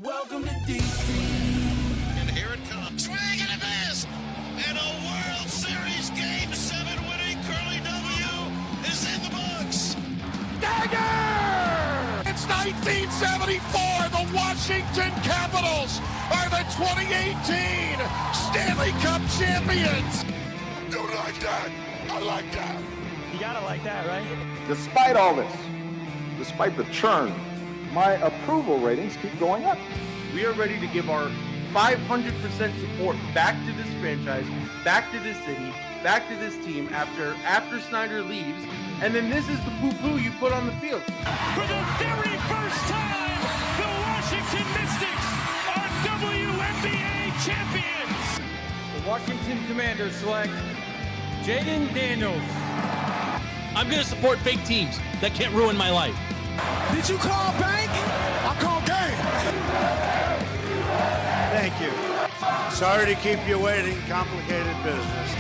Welcome to DC. And here it comes. Swing and a miss. And a World Series Game 7 winning Curly W is in the books. Dagger! It's 1974. The Washington Capitals are the 2018 Stanley Cup champions. Don't like that. I like that. You gotta like that, right? Despite all this, despite the churn, my approval ratings keep going up. We are ready to give our 500% support back to this franchise, back to this city, back to this team after Snyder leaves. And then this is the poo-poo you put on the field. For the very first time, the Washington Mystics are WNBA champions. The Washington Commanders select Jaden Daniels. I'm going to support fake teams that can't ruin my life. Did you call bank? I call game. Thank you. Sorry to keep you waiting. Complicated business.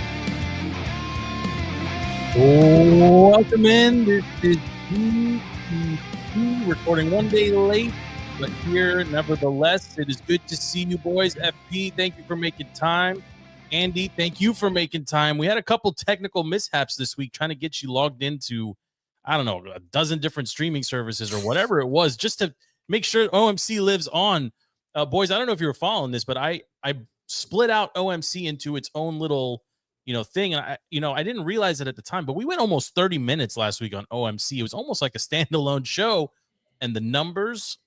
Welcome in. This is recording one day late, but here, nevertheless, it is good to see you boys. FP, thank you for making time. Andy, thank you for making time. We had a couple technical mishaps this week trying to get you logged into, I don't know, a dozen different streaming services or whatever it was, just to make sure OMC lives on. Boys, I don't know if you were following this, but I split out OMC into its own little, thing. And I didn't realize it at the time, but we went almost 30 minutes last week on OMC. It was almost like a standalone show, and the numbers,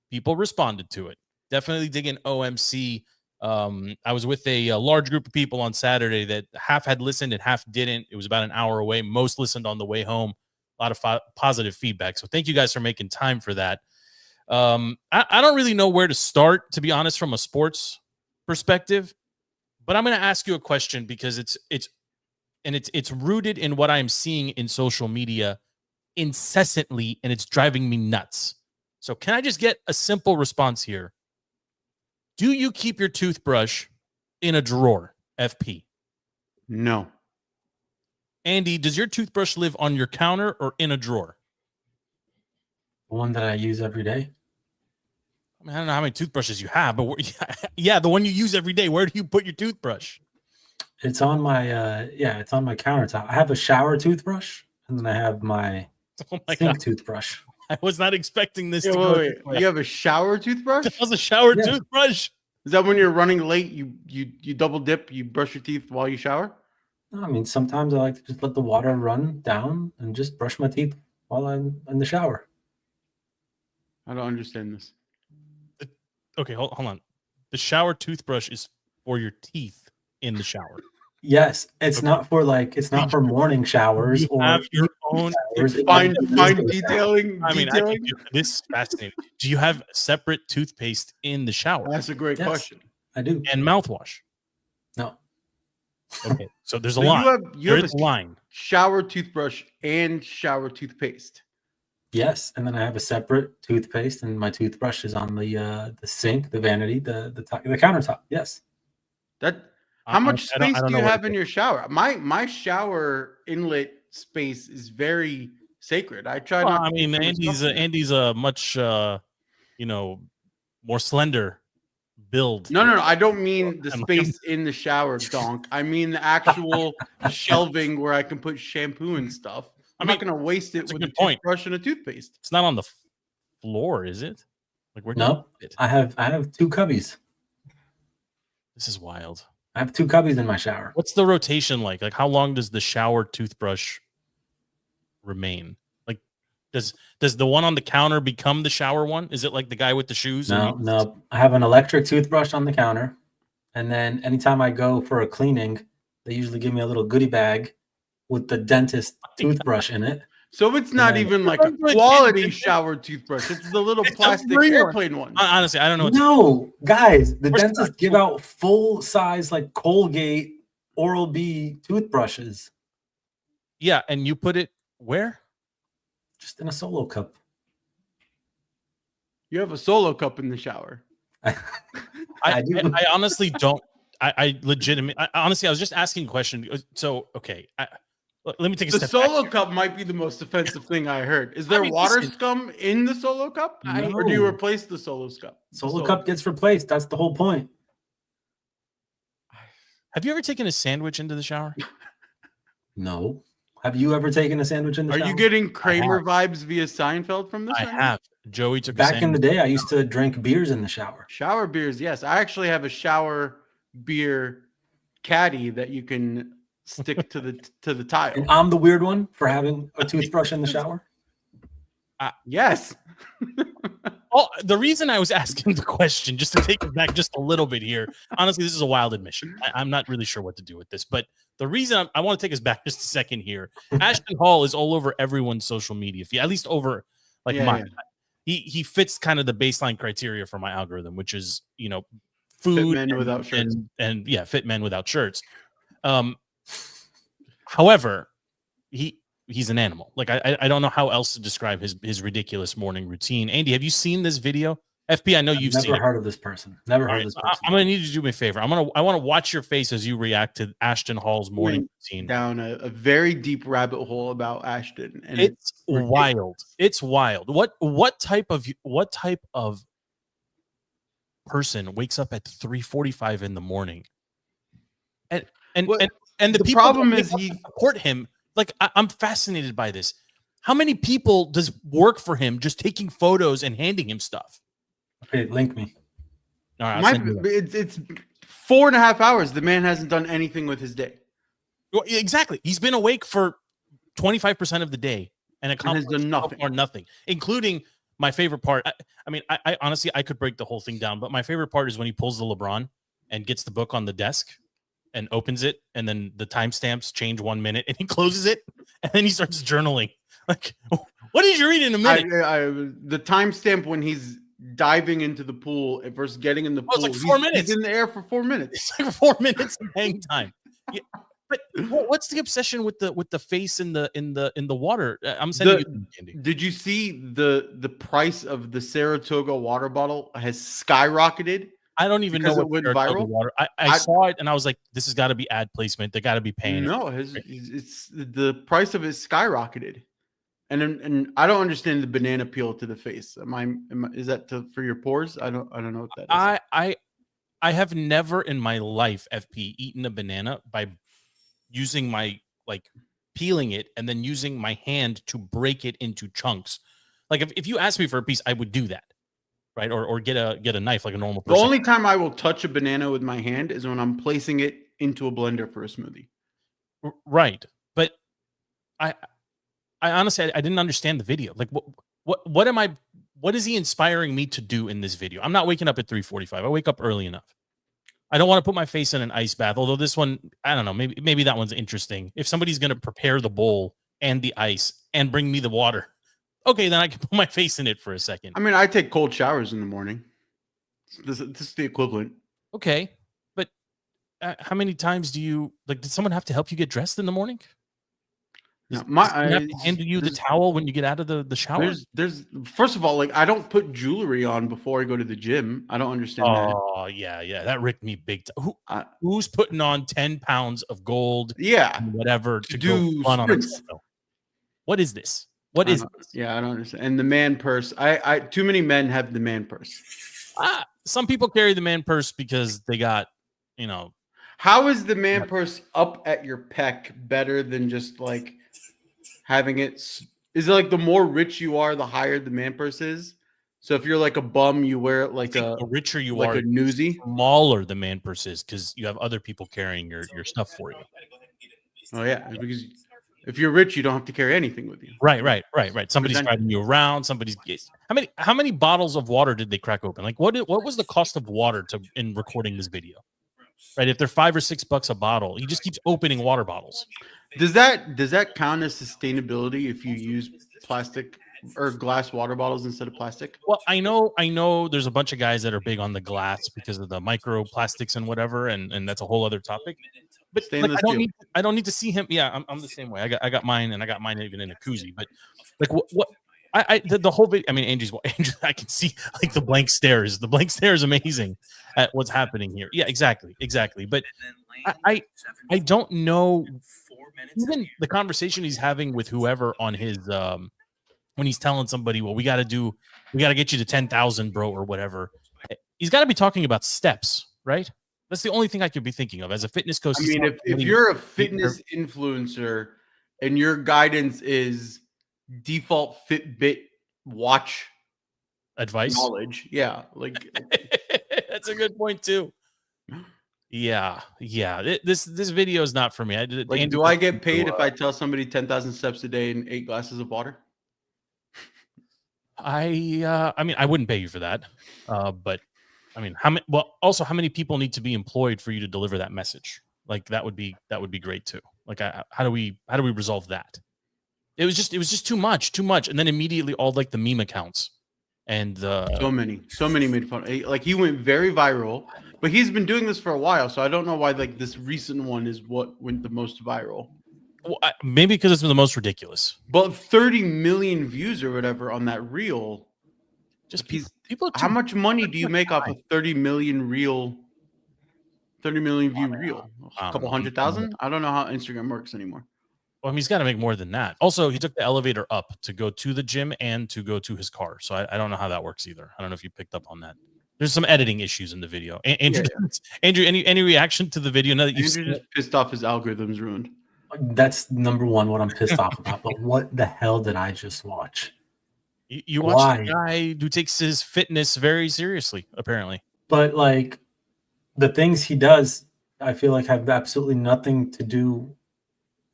people responded to it. Definitely digging OMC. I was with a large group of people on Saturday that half had listened and half didn't. It was about an hour away. Most listened on the way home. A lot of positive feedback. So thank you guys for making time for that. I don't really know where to start, to be honest, from a sports perspective, but I'm going to ask you a question because it's rooted in what I'm seeing in social media incessantly, and it's driving me nuts. So can I just get a simple response here? Do you keep your toothbrush in a drawer, FP? No. Andy, does your toothbrush live on your counter or in a drawer? The one that I use every day. I mean, I don't know how many toothbrushes you have, but yeah, the one you use every day. Where do you put your toothbrush? It's on my it's on my countertop. I have a shower toothbrush, and then I have my sink toothbrush. I was not expecting this. Wait. You have a shower toothbrush? That was a shower toothbrush. Is that when you're running late, you double dip, you brush your teeth while you shower? No, I mean, sometimes I like to just let the water run down and just brush my teeth while I'm in the shower. I don't understand this. Okay, hold on. The shower toothbrush is for your teeth in the shower. Yes, it's not for morning showers or have your own fine detailing. I mean, this is fascinating. Do you have separate toothpaste in the shower? That's a great question. I do. And mouthwash? No. Okay, so there's a line. You have a line. Shower toothbrush and shower toothpaste. Yes, and then I have a separate toothpaste, and my toothbrush is on the sink, the vanity, the countertop. Yes. How much space do you have in your shower? My shower inlet space is very sacred. I try not. I mean, Andy's a much more slender build. No. I don't mean the space in the shower, donk. I mean the actual shelving where I can put shampoo and stuff. I'm not going to waste it with a toothbrush and a toothpaste. It's not on the floor, is it? Like where? No, I have two cubbies. This is wild. I have two cubbies in my shower. What's the rotation like? Like how long does the shower toothbrush remain? Like does the one on the counter become the shower one? Is it like the guy with the shoes? No. I have an electric toothbrush on the counter, and then anytime I go for a cleaning, they usually give me a little goodie bag with the dentist toothbrush in it. So it's not even like a quality shower toothbrush. It's the little plastic airplane one. Honestly, I don't know. No, guys, the dentists give out full size like Colgate Oral-B toothbrushes. Yeah, and you put it where? Just in a Solo cup. You have a Solo cup in the shower. I honestly don't. I legitimately, honestly, I was just asking a question. So, okay. Let me take a The step Solo back. Cup might be the most offensive thing I heard. Is there water listen. scum in the Solo Cup? Or do you No. replace the Solo Cup? Solo Cup gets replaced. That's the whole point. Have you ever taken a sandwich into the shower? No. Have you ever taken a sandwich in the Are shower? you getting Kramer vibes via Seinfeld from this? I right now? have. Joey took a Back in the sandwich. day, I used to drink beers in the shower. Shower beers, yes. I actually have a shower beer caddy that you can stick to the tile. And I'm the weird one for having a toothbrush in the shower. Yes. Oh, the reason I was asking the question, just to take it back just a little bit here, honestly, this is a wild admission. I'm not really sure what to do with this, but the reason I want to take us back just a second here, Ashton Hall is all over everyone's social media feed, at least over like mine. Yeah. He fits kind of the baseline criteria for my algorithm, which is, you know, food fit men without shirts. And yeah, fit men without shirts. However, he's an animal. Like I don't know how else to describe his ridiculous morning routine. Andy, have you seen this video? FP, I know you've seen it. Never heard of this person. Never heard of this person. I'm gonna need you to do me a favor. I want to watch your face as you react to Ashton Hall's morning routine. Down a very deep rabbit hole about Ashton, and it's wild. It's wild. What type of person wakes up at 3:45 in the morning? And the people problem is he support him. Like I'm fascinated by this. How many people does work for him just taking photos and handing him stuff? Okay, link me. All right, it's 4.5 hours. The man hasn't done anything with his day. Well, exactly. He's been awake for 25% of the day and has done nothing or nothing, including my favorite part. I honestly, I could break the whole thing down, but my favorite part is when he pulls the LeBron and gets the book on the desk and opens it, and then the timestamps change 1 minute, and he closes it, and then he starts journaling. Like, what did you read in a minute? The timestamp when he's diving into the pool versus getting in the pool. It's like 4 minutes. He's in the air for 4 minutes. It's like 4 minutes of hang time. Yeah. But what's the obsession with the face in the water? I'm sending you, Andy. Did you see the price of the Saratoga water bottle has skyrocketed? I don't even know what went viral. Water. I saw it and I was like, this has got to be ad placement. They got to be paying. No, it's the price of it skyrocketed, and I don't understand the banana peel to the face. Is that for your pores? I don't know what that is. I have never in my life, FP, eaten a banana by using my peeling it and then using my hand to break it into chunks. Like if you asked me for a piece, I would do that. Right, or get a knife like a normal person. The only time I will touch a banana with my hand is when I'm placing it into a blender for a smoothie. Right, but I honestly I didn't understand the video. Like what is he inspiring me to do in this video? I'm not waking up at 3:45. I wake up early enough. I don't want to put my face in an ice bath. Although this one, I don't know, maybe that one's interesting. If somebody's going to prepare the bowl and the ice and bring me the water, okay, then I can put my face in it for a second. I mean, I take cold showers in the morning. This is the equivalent. Okay, but how many times do you did someone have to help you get dressed in the morning? No, have to hand you the towel when you get out of the shower? There's first of all, I don't put jewelry on before I go to the gym. I don't understand that. Oh yeah, that ricked me big time. Who's putting on 10 pounds of gold? Yeah, whatever to do run on a treadmill? What is this? What is this? Yeah, I don't understand. And the man purse. I too many men have the man purse. Some people carry the man purse because they got, How is the man purse up at your pec better than just having it? Is it the more rich you are, the higher the man purse is? So if you're like a bum, you wear it the richer you are, a newsie. Smaller the man purse is because you have other people carrying your stuff for you. Oh yeah, because if you're rich, you don't have to carry anything with you. Right. Somebody's driving you around. How many bottles of water did they crack open? What was the cost of water in recording this video? Right, if they're $5 or $6 a bottle, he just keeps opening water bottles. Does that count as sustainability if you use plastic or glass water bottles instead of plastic? Well, I know there's a bunch of guys that are big on the glass because of the microplastics and whatever, and that's a whole other topic. But I don't need to see him. Yeah, I'm the same way. I got mine, and I got mine even in a koozie. But what The whole video. I mean, Andrew, I can see like the blank stares. The blank stare is amazing at what's happening here. Yeah, exactly. But I don't know. Even the conversation he's having with whoever on his when he's telling somebody, well, we got to get you to 10,000, bro, or whatever. He's got to be talking about steps, right? That's the only thing I could be thinking of as a fitness coach. I mean, if you're a fitness influencer and your guidance is default Fitbit watch advice knowledge, yeah, like that's a good point too. Yeah. This video is not for me. Do I get paid if I tell somebody 10,000 steps a day and 8 glasses of water? I mean, I wouldn't pay you for that. But I mean, how many people need to be employed for you to deliver that message? Like that would be great too. Like how do we resolve that? It was just too much. And then immediately all like the meme accounts and so many made fun. Like he went very viral, but he's been doing this for a while. So I don't know why like this recent one is what went the most viral. Well, maybe because it's the most ridiculous. But 30 million views or whatever on that reel. Just people. How much money do you make off a 30 million view reel? A couple 100,000? I don't know how Instagram works anymore. Well, I mean, he's got to make more than that. Also, he took the elevator up to go to the gym and to go to his car. So I don't know how that works either. I don't know if you picked up on that. There's some editing issues in the video. Andrew, any reaction to the video? Now that Andrew just pissed off his algorithm's ruined. That's number one, what I'm pissed off about. But what the hell did I just watch? You watch a guy who takes his fitness very seriously, apparently. But like the things he does, I feel like have absolutely nothing to do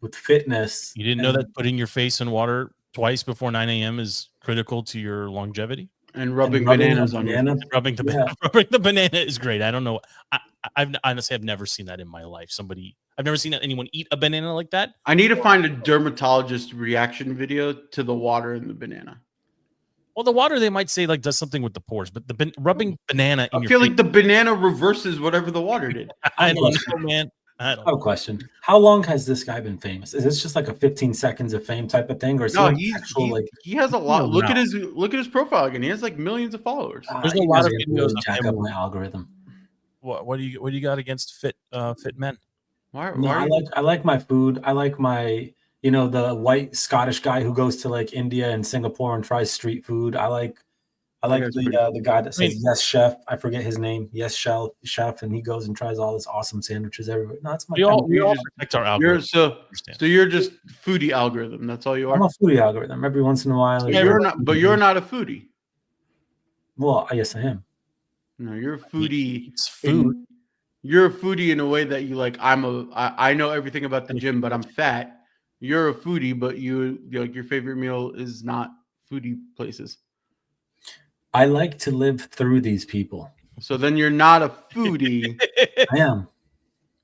with fitness. You didn't know that putting your face in water twice before 9 a.m. is critical to your longevity? And rubbing bananas on your rubbing the banana is great. I don't know. I've never seen that in my life. I've never seen anyone eat a banana like that. I need to find a dermatologist reaction video to the water in the banana. Well, the water they might say like does something with the pores, but the rubbing banana. I feel like the banana reverses whatever the water did. I don't know, man. I have a question. How long has this guy been famous? Is this just like a 15 seconds of fame type of thing, or is he has a lot? Look at his profile again. He has like millions of followers. There's a lot of videos jack up my algorithm. What do you got against fit men? I like my food. I like my the white Scottish guy who goes to like India and Singapore and tries street food. I like the guy that says yes chef. I forget his name. Yes chef, and he goes and tries all this awesome sandwiches everywhere. No, that's my. We all protect our algorithm. So you're just foodie algorithm. That's all you are. I'm a foodie algorithm. Every once in a while. So you're not a foodie. Well, yes, I am. No, you're a foodie. It's food. You're a foodie in a way that you like. I know everything about the gym, but I'm fat. You're a foodie, but your favorite meal is not foodie places. I like to live through these people. So then you're not a foodie. I am.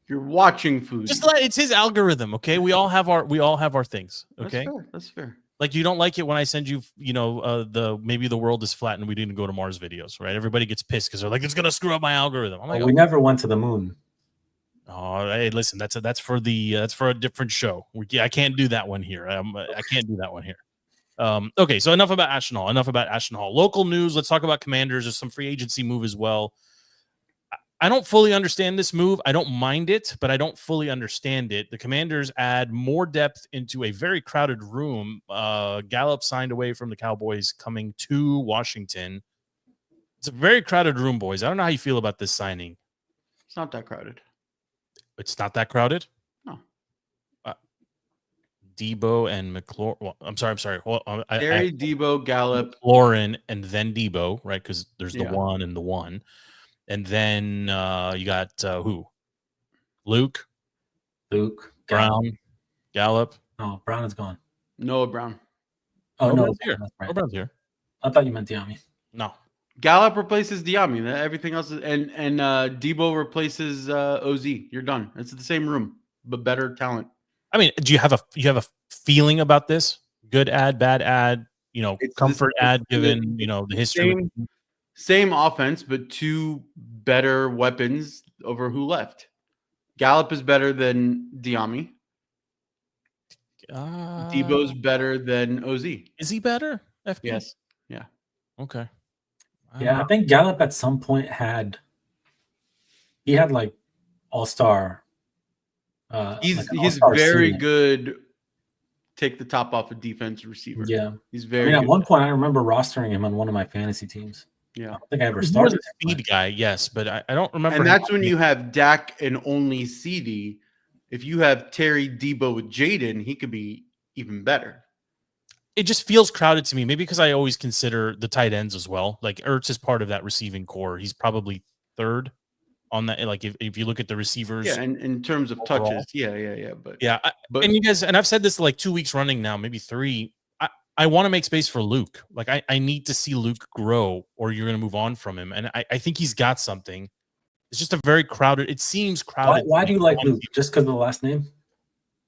You're watching food. It's his algorithm, okay? We all have our things, okay? That's fair. Like you don't like it when I send you, maybe the world is flat and we didn't go to Mars videos, right? Everybody gets pissed because they're like, it's gonna screw up my algorithm. I'm like, we never went to the moon. Oh, hey, listen, that's for a different show. I can't do that one here. I can't do that one here. Okay, so enough about Ashton Hall. Local news. Let's talk about Commanders. There's some free agency move as well. I don't fully understand this move. I don't mind it, but I don't fully understand it. The Commanders add more depth into a very crowded room. Gallup signed away from the Cowboys, coming to Washington. It's a very crowded room, boys. I don't know how you feel about this signing. It's not that crowded. It's not that crowded? No. Debo and McLaurin. Well, I'm sorry. Well, Debo, Gallup, Lauren, and then Debo, right? Because there's the one and the one. And then you got who? Luke, Brown, Gallup. Oh, Brown is gone. Noah Brown. Oh, no. Brown's here. Right. Brown's here. I thought you meant Diami. No. Gallup replaces Diami. Everything else is, and Debo replaces OZ. You're done. It's the same room, but better talent. I mean, do you have a feeling about this? Good ad, bad ad, comfort ad given, the history. Same offense, but two better weapons over who left. Gallup is better than Diami. Debo's better than OZ. Is he better? FP? Yes. Yeah. Okay. Yeah, I think Gallup at some point had like all-star. He's like an all-star very season. good. Take the top off a defense receiver. Yeah, He's I very. mean, at good. one point, I remember rostering him on one of my fantasy teams. Yeah. I don't think I ever He was started a speed him. guy, yes, but I don't remember. And him that's when being- you have Dak and only CD. If you have Terry Debo with Jaden, he could be even better. It just feels crowded to me. Maybe because I always consider the tight ends as well. Like Ertz is part of that receiving core. He's probably third on that. Like if you look at the receivers, Yeah, and in terms of overall. touches, yeah. But yeah. but And you guys, and I've said this like 2 weeks running now, maybe 3. I want to make space for Luke. Like I need to see Luke grow, or you're going to move on from him. And I think he's got something. It's just a very crowded. It seems crowded. Why do you like Luke? Just because of the last name?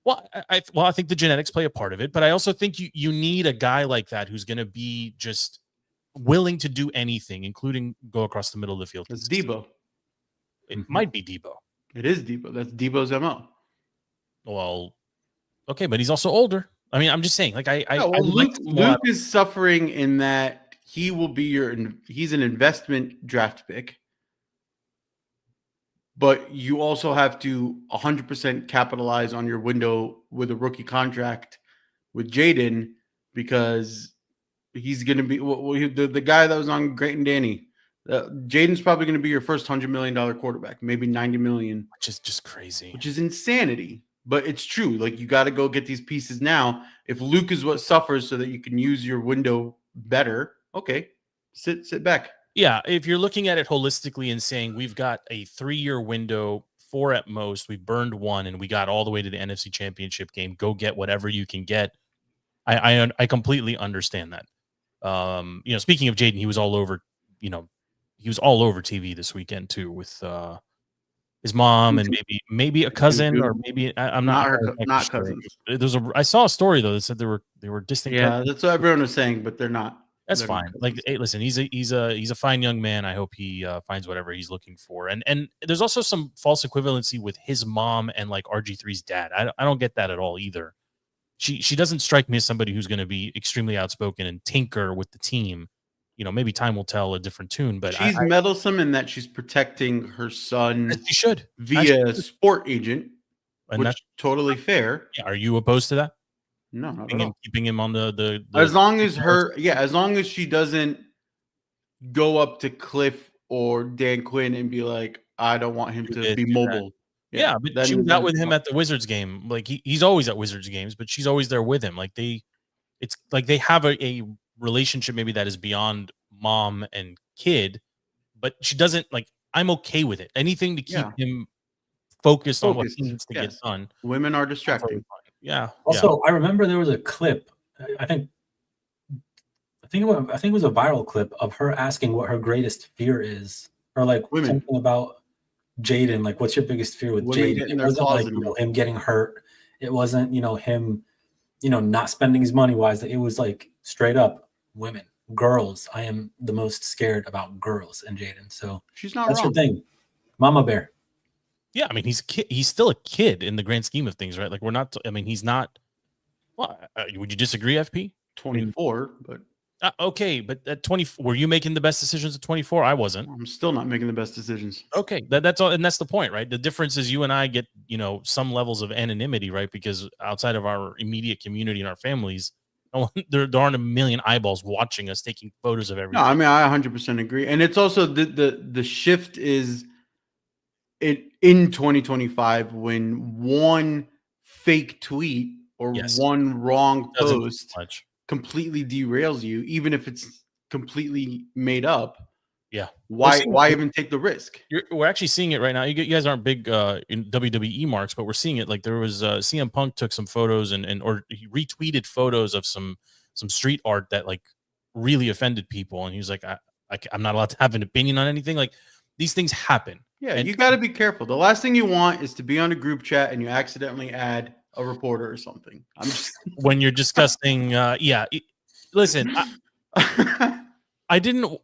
Well, I think the genetics play a part of it, but I also think you need a guy like that who's going to be just willing to do anything, including go across the middle of the field. it's Debo. It might be Debo. It is Debo. That's Debo's MO. Well, okay, but he's also older. I mean, I'm just saying, like I Luke is suffering in that he will be he's an investment draft pick, but you also have to 100% capitalize on your window with a rookie contract with Jaden, because he's going to be the guy that was on Great and Danny. Jaden's probably going to be your first $100 million quarterback, maybe $90 million, which is just crazy, which is insanity. But it's true. Like, you got to go get these pieces now. If Luke is what suffers so that you can use your window better, okay, sit back. Yeah, if you're looking at it holistically and saying we've got a 3-year window, 4 at most, we burned 1, and we got all the way to the NFC Championship game. Go get whatever you can get. I completely understand that. Speaking of Jaden, he was all over. He was all over TV this weekend too, with his mom and maybe a cousin, or maybe I'm not not sure. cousins. I saw a story though that said they were distant. Yeah, cousins. that's what everyone was saying, but they're not. That's They're fine. not Like, cousins. hey, listen, he's a fine young man. I hope he finds whatever he's looking for. And there's also some false equivalency with his mom and like RG3's dad. I don't get that at all either. She doesn't strike me as somebody who's going to be extremely outspoken and tinker with the team. Maybe time will tell a different tune, but She's meddlesome in that she's protecting her son she should via a sport agent, and which that's totally fair. Are you opposed to that? No, not at all. Keeping him on the as long as she doesn't go up to Cliff or Dan Quinn and be like, I don't want him to be mobile. Yeah, but she was out with him at the Wizards game. Like he's always at Wizards games, but she's always there with him. Like it's like they have a relationship maybe that is beyond mom and kid, but she doesn't like. I'm okay with it. Anything to keep him focused on what he needs to get done. Women are distracting. Yeah. Also, I remember there was a clip. I think it was a viral clip of her asking what her greatest fear is, or like something about Jaden. Like, what's your biggest fear with Jaden? It wasn't like him getting hurt. It wasn't him not spending his money wisely. It was like straight up women, girls. I am the most scared about girls and Jaden. So she's not that's wrong. her thing, Mama Bear. Yeah, I mean he's still a kid in the grand scheme of things, right? Like he's not. Well, would you disagree, FP? 24, but okay, but at 24, were you making the best decisions at 24? I wasn't. I'm still not making the best decisions. Okay, that's all, and that's the point, right? The difference is you and I get some levels of anonymity, right? Because outside of our immediate community and our families, there aren't a million eyeballs watching us taking photos of everything. No, I mean I 100% agree, and it's also the shift is in 2025 when one fake tweet or one wrong post completely derails you, even if it's completely made up. Yeah. Why even take the risk? We're actually seeing it right now. You guys aren't big in WWE marks, but we're seeing it. Like there was CM Punk took some photos or he retweeted photos of some street art that like really offended people, and he was like, I'm not allowed to have an opinion on anything. Like these things happen. Yeah, and you got to be careful. The last thing you want is to be on a group chat and you accidentally add a reporter or something. I'm just when you're discussing. Listen, I didn't.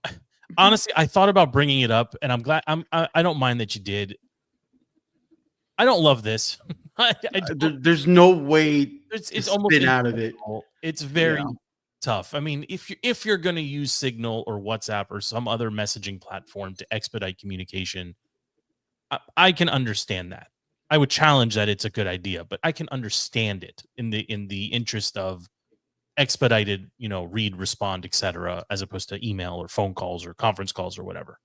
Honestly, I thought about bringing it up, and I'm glad. I don't mind that you did. I don't love this. There's no way it's to almost spin out of it. It's very. tough. I mean, if you're going to use Signal or WhatsApp or some other messaging platform to expedite communication, I can understand that. I would challenge that it's a good idea, but I can understand it in the interest of expedited, read, respond, etc., as opposed to email or phone calls or conference calls or whatever.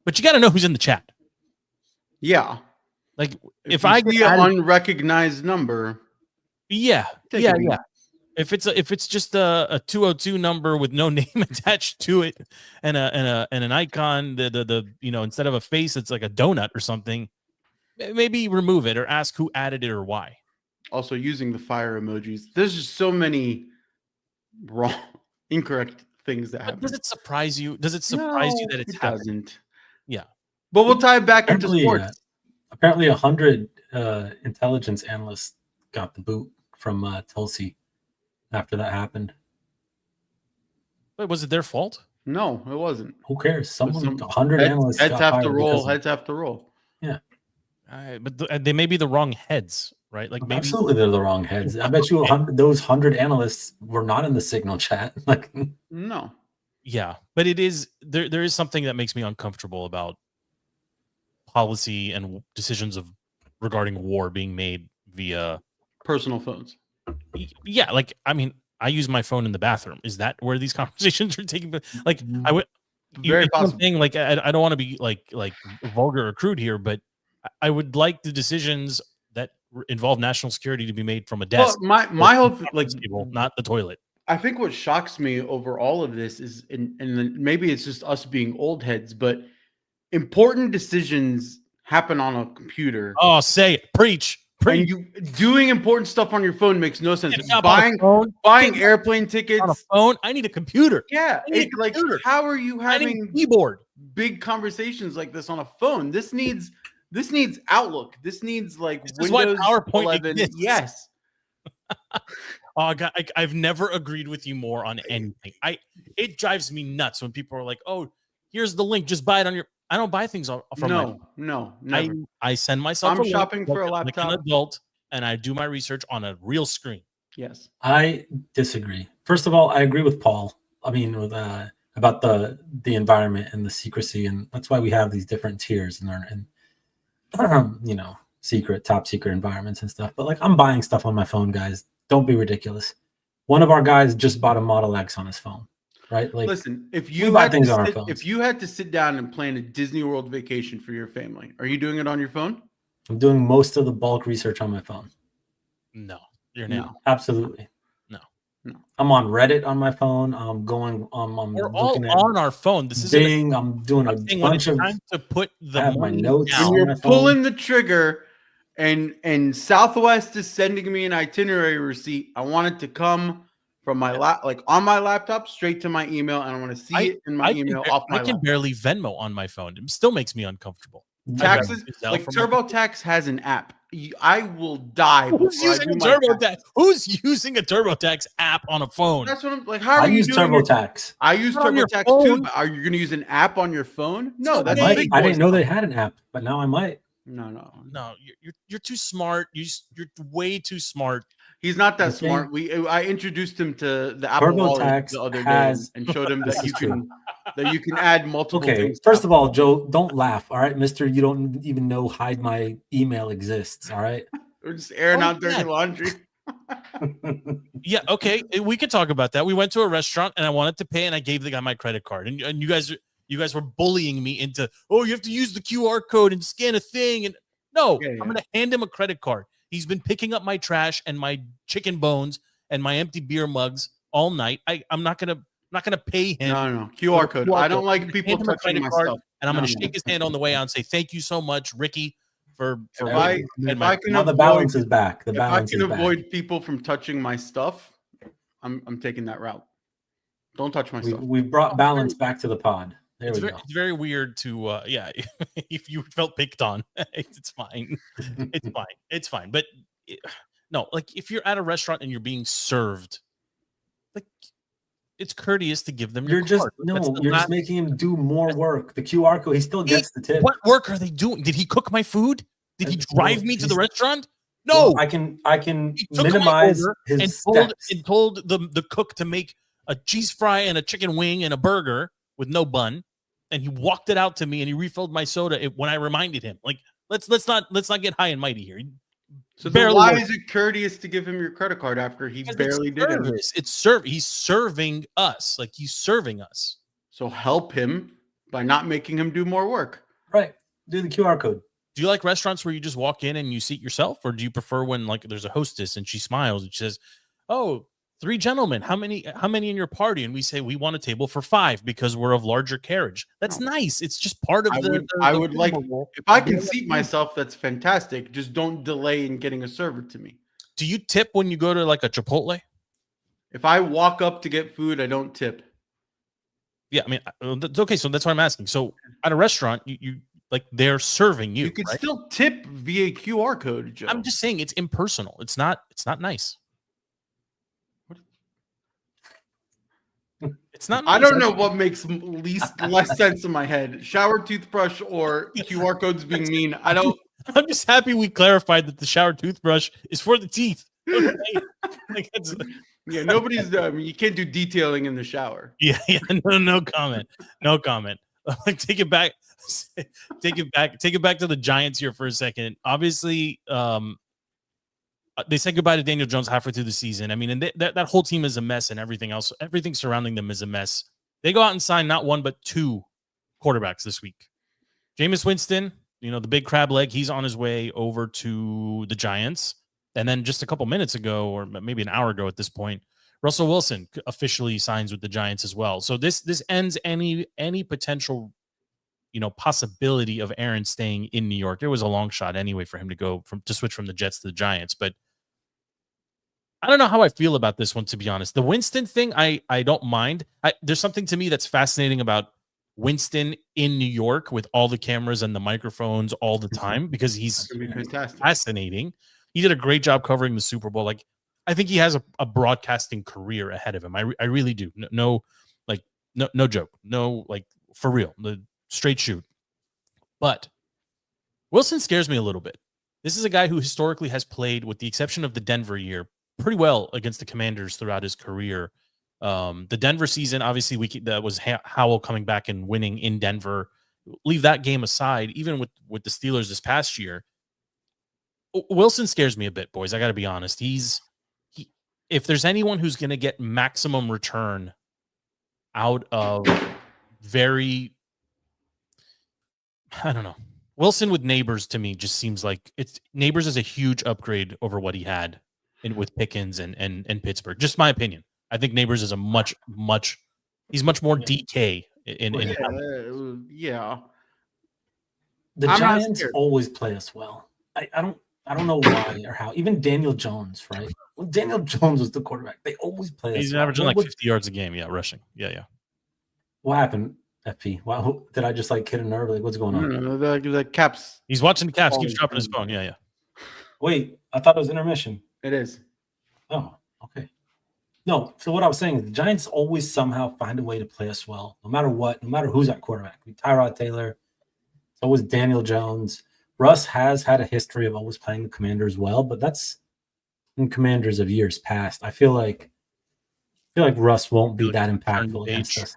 But you got to know who's in the chat. Yeah. Like if I see an unrecognized number, yeah. If it's just a 202 number with no name attached to it and an icon, the instead of a face, it's like a donut or something. Maybe remove it or ask who added it or why. Also, using the fire emojis. There's just so many incorrect things that happen. Does it surprise you? Does it surprise you that it doesn't? Yeah, but we'll tie it back into sports. Apparently, 100 intelligence analysts got the boot from Tulsi after that happened. Wait, was it their fault? No, it wasn't. Who cares? 100 analysts. Heads have to roll. Heads have to roll. Yeah. But they may be the wrong heads, right? Like maybe absolutely they're the wrong heads. I bet you those 100 analysts were not in the Signal chat. Like no. Yeah, but it is there is something that makes me uncomfortable about policy and decisions regarding war being made via personal phones. Yeah, like I mean, I use my phone in the bathroom. Is that where these conversations are taking place? Like I would very possible. Like I don't want to be like vulgar or crude here, but I would like the decisions that involve national security to be made from a desk. Well, my whole people, not the toilet. I think what shocks me over all of this is, and maybe it's just us being old heads, but important decisions happen on a computer. Oh, say it, preach. And you doing important stuff on your phone makes no sense. Buying airplane tickets on a phone. I need a computer. Yeah, computer. How are you having keyboard big conversations like this on a phone? This needs Outlook. This needs like this Windows is why PowerPoint 11. Exists. Yes. Oh God, I've never agreed with you more on anything. It drives me nuts when people are like, "Oh, here's the link. Just buy it on your." I don't buy things from no. Never. I send myself. I'm shopping for a laptop. Like an adult, and I do my research on a real screen. Yes, I disagree. First of all, I agree with Paul. I mean, with about the environment and the secrecy, and that's why we have these different tiers and secret, top secret environments and stuff. But like, I'm buying stuff on my phone, guys. Don't be ridiculous. One of our guys just bought a Model X on his phone. Right? Like, listen, if you had to sit down and plan a Disney World vacation for your family, are you doing it on your phone? I'm doing most of the bulk research on my phone. No, you're not. No, absolutely. No. I'm on Reddit on my phone. I'm going. We're all on our phone. This is Bing. I'm doing a bunch of time to put the my notes. When you're pulling the trigger, and Southwest is sending me an itinerary receipt. I want it to come from my on my laptop straight to my email, and I want to see it in my email off my laptop. I can barely Venmo on my phone. It still makes me uncomfortable. Taxes, like TurboTax has an app. I will die. Who's using a TurboTax? Who's using a TurboTax app on a phone? That's what I'm like. How are you doing TurboTax? I use TurboTax too. But are you going to use an app on your phone? No, that's I didn't know they had an app, but now I might. No. You're too smart. You're way too smart. He's not that smart. I introduced him to the Apple Wallet the other day and showed him that you can add multiple things. First of all, Joe, don't laugh. All right, Mister, you don't even know hide my email exists. All right, we're just airing out dirty laundry. Yeah, okay, we could talk about that. We went to a restaurant and I wanted to pay, and I gave the guy my credit card, and you guys were bullying me into, you have to use the QR code and scan a thing, and no, I'm going to hand him a credit card. He's been picking up my trash and my chicken bones and my empty beer mugs all night. I'm not gonna pay him. No QR code. I don't like people touching my stuff. And I'm gonna shake his hand on the way out and say thank you so much, Ricky, for. If I can avoid, the balance is back. If I can avoid people from touching my stuff, I'm taking that route. Don't touch my stuff. We've brought balance back to the pod. It's very weird to if you felt picked on, it's fine. It's fine. But no, like if you're at a restaurant and you're being served, like it's courteous to give them your card. You're just making him do more work. The QR code, he still gets the tip. What work are they doing? Did he cook my food? Did he drive me to the restaurant? No. I can minimize his steps. And told the cook to make a cheese fry and a chicken wing and a burger with no bun, and he walked it out to me and he refilled my soda when I reminded him. Like, let's not get high and mighty here. So why is it courteous to give him your credit card after he barely did it? He's serving us. Like, he's serving us. So help him by not making him do more work. Right. Do the QR code. Do you like restaurants where you just walk in and you seat yourself, or do you prefer when like there's a hostess and she smiles and she says, "Oh, 3 gentlemen, how many in your party?" And we say we want a table for 5 because we're of larger carriage. That's nice. It's just part of I would like, if I can seat myself, that's fantastic. Just don't delay in getting a server to me. Do you tip when you go to like a Chipotle? If I walk up to get food, I don't tip. Yeah, I mean, okay, so that's what I'm asking. So at a restaurant, you like they're serving you. You can still tip via QR code, Joe. I'm just saying it's impersonal. It's not nice. It's not nice. I don't know what makes less sense in my head. Shower toothbrush or QR codes being mean. I don't. I'm just happy we clarified that the shower toothbrush is for the teeth. Like, yeah, nobody's. You can't do detailing in the shower. Yeah. No comment. No comment. Take it back. Take it back to the Giants here for a second. Obviously, they said goodbye to Daniel Jones halfway through the season. I mean, and that whole team is a mess, and everything surrounding them is a mess. They go out and sign not 1 but 2 quarterbacks this week. Jameis Winston, the big crab leg, he's on his way over to the Giants. And then just a couple minutes ago, or maybe an hour ago at this point, Russell Wilson officially signs with the Giants as well. So this ends any potential, possibility of Aaron staying in New York. It was a long shot anyway for him to switch from the Jets to the Giants. But I don't know how I feel about this one, to be honest. The Winston thing, I don't mind. There's something to me that's fascinating about Winston in New York with all the cameras and the microphones all the time, because he's fascinating. He did a great job covering the Super Bowl. Like, I think he has a broadcasting career ahead of him. I really do. No joke. No, like, for real. The straight shoot. But Wilson scares me a little bit. This is a guy who historically has played, with the exception of the Denver year, pretty well against the Commanders throughout his career. The Denver season, obviously, that was Howell coming back and winning in Denver. Leave that game aside, even with the Steelers this past year, Wilson scares me a bit, boys. I got to be honest. If there's anyone who's going to get maximum return out of I don't know. Wilson with Neighbors, to me, just seems like Neighbors is a huge upgrade over what he had with Pickens and Pittsburgh. Just my opinion. I think Neighbors is he's much more DK yeah. The Giants always play us well. I don't know why or how. Even Daniel Jones, right? When Daniel Jones was the quarterback, they always play us well. He's averaging like 50 yards a game, rushing. Yeah. What happened, FP? Wow, did I just like hit a nerve? Like, what's going on? The Caps. He's watching the Caps. Keeps dropping his phone. Yeah. Wait, I thought it was intermission. It is. Oh, okay. No, so what I was saying is the Giants always somehow find a way to play us well, no matter what, no matter who's at quarterback. Tyrod Taylor, it's always Daniel Jones. Russ has had a history of always playing the Commanders well, but that's in Commanders of years past. I feel like Russ won't be that impactful against us.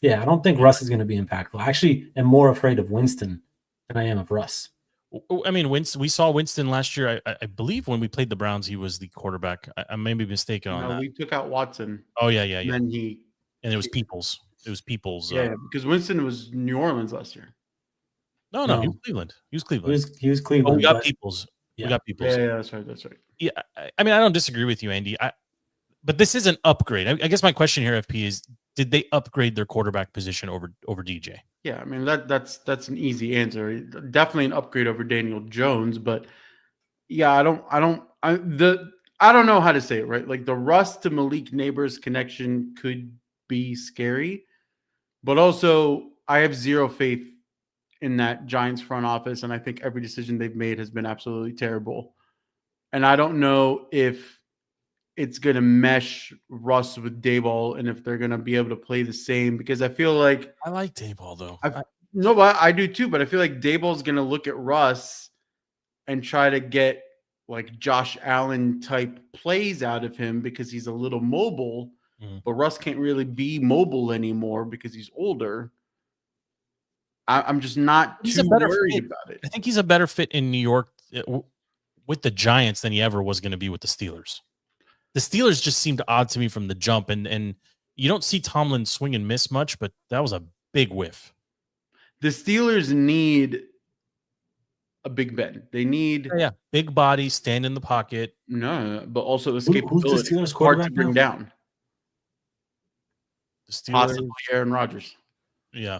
Yeah, I don't think Russ is going to be impactful. I actually am more afraid of Winston than I am of Russ. I mean, we saw Winston last year. I believe when we played the Browns, he was the quarterback. I may be mistaken on that. We took out Watson. Oh, yeah. And then it was Peoples. Yeah, because Winston was New Orleans last year. No, he was Cleveland. He was Cleveland. Oh, we got Peoples. Yeah. We got Peoples. Yeah, that's right. Yeah, I mean, I don't disagree with you, Andy. But this is an upgrade. I guess my question here, FP, is did they upgrade their quarterback position over DJ? Yeah, I mean that's an easy answer. Definitely an upgrade over Daniel Jones, but yeah, I don't know how to say it, right? Like the Russ to Malik Neighbors connection could be scary, but also I have zero faith in that Giants front office, and I think every decision they've made has been absolutely terrible. And I don't know if it's going to mesh Russ with Daboll and if they're going to be able to play the same, because I feel like I like Daboll though. No, but I do too, but I feel like Daboll's going to look at Russ and try to get like Josh Allen type plays out of him because he's a little mobile. but Russ can't really be mobile anymore because he's older. I'm just not too worried about it. I think he's a better fit in New York with the Giants than he ever was going to be with the Steelers. The Steelers just seemed odd to me from the jump, and you don't see Tomlin swing and miss much, but that was a big whiff. The Steelers need a Big Ben. They need big body, stand in the pocket. No, but also escapability. Who's the Steelers hard quarterback to bring now? down. The Steelers, Possibly Aaron Rodgers. Yeah,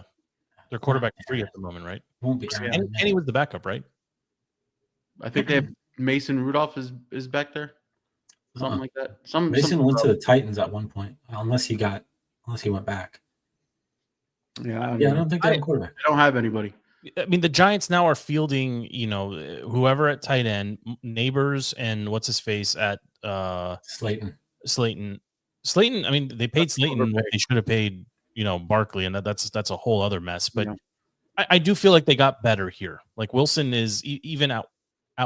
they're quarterback 3 at the moment, right? Won't be. And he was the backup, right? I think they have Mason Rudolph is back there. Something like that. Mason went to the Titans at one point, unless he went back. Yeah, I don't think they have a quarterback. I don't have anybody. I mean, the Giants now are fielding, whoever at tight end, Neighbors and what's his face at Slayton. I mean, they paid Slayton what they should have paid, Barkley, and that's a whole other mess. But I do feel like they got better here. Like Wilson is even at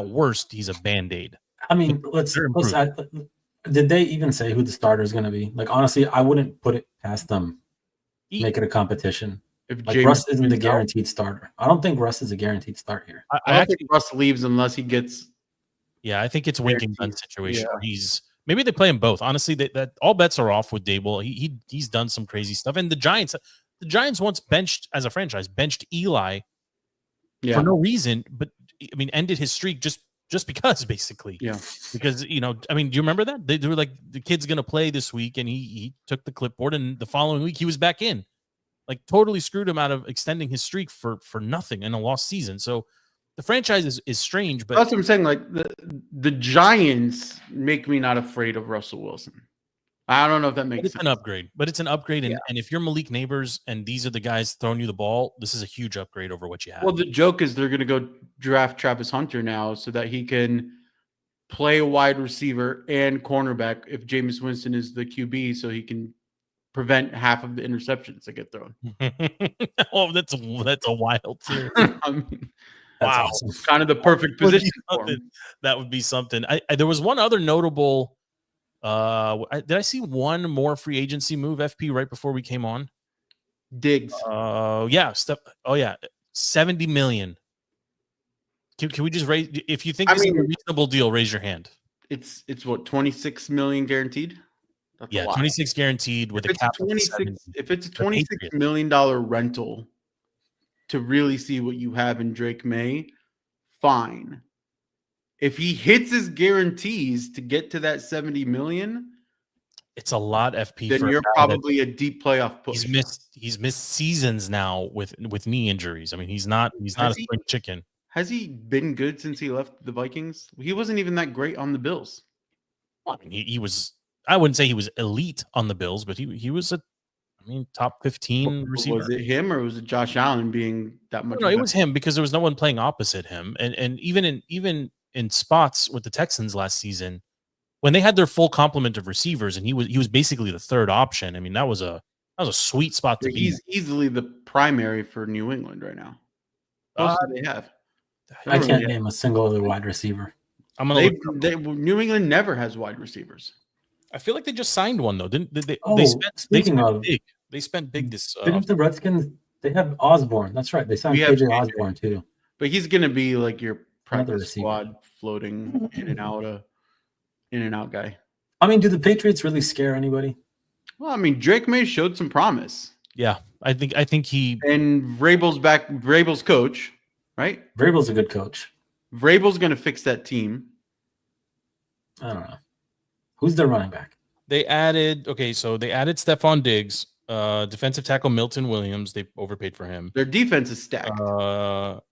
worst, he's a Band-Aid. I mean, did they even say who the starter is going to be? Like, honestly, I wouldn't put it past them. Make it a competition. If like Russ isn't the guaranteed starter. I don't think Russ is a guaranteed start here. I don't think Russ leaves unless he gets. Yeah, I think it's Winking Gun situation. Yeah. Maybe they play him both. Honestly, that all bets are off with Dable. He's done some crazy stuff, and the Giants once benched as a franchise benched Eli for no reason, but I mean ended his streak just because, basically. Yeah. Because, I mean, do you remember that? They were like, the kid's going to play this week, and he took the clipboard, and the following week he was back in. Like, totally screwed him out of extending his streak for nothing in a lost season. So the franchise is strange. But that's what I'm saying. Like, the Giants make me not afraid of Russell Wilson. I don't know if that makes sense. It's an upgrade. But it's an upgrade, and if you're Malik Neighbors and these are the guys throwing you the ball, this is a huge upgrade over what you have. Well, the joke is they're going to go draft Travis Hunter now so that he can play a wide receiver and cornerback if Jameis Winston is the QB, so he can prevent half of the interceptions that get thrown. Oh, that's a wild theory. I mean, wow, awesome. Kind of the perfect position for him. That would be something. There was one other notable. Did I see one more free agency move, FP, right before we came on? Diggs. Yeah. $70 million. Can we just raise? If you think this is a reasonable deal, raise your hand. It's what, 26 million guaranteed? That's a lot. 26 guaranteed with a cap. If it's a $26 million rental to really see what you have in Drake May, fine. If he hits his guarantees to get to that 70 million, it's a lot, FP. Then you're probably a deep playoff push. He's missed seasons now with knee injuries. I mean, he's not a spring chicken. Has he been good since he left the Vikings? He wasn't even that great on the Bills. Well, I mean, he was. I wouldn't say he was elite on the Bills, but he was top 15 receiver. Was it him or was it Josh Allen being that much? No, it was him because there was no one playing opposite him, and even in spots with the Texans last season, when they had their full complement of receivers, and he was basically the third option. I mean, that was a sweet spot to be. He's easily the primary for New England right now. They have. I can't name a single other wide receiver. New England never has wide receivers. I feel like they just signed one though, didn't they? They spent big this. Didn't the Redskins? They have Osborne. That's right. They signed KJ Osborne too. But he's going to be like your practice squad floating in and out guy. I mean, do the Patriots really scare anybody? Well, I mean, Drake May showed some promise. Yeah, I think he and Vrabel's back. Vrabel's coach, right? Vrabel's a good coach. Vrabel's going to fix that team. I don't know. Who's their running back? They added Stephon Diggs, defensive tackle Milton Williams. They overpaid for him. Their defense is stacked.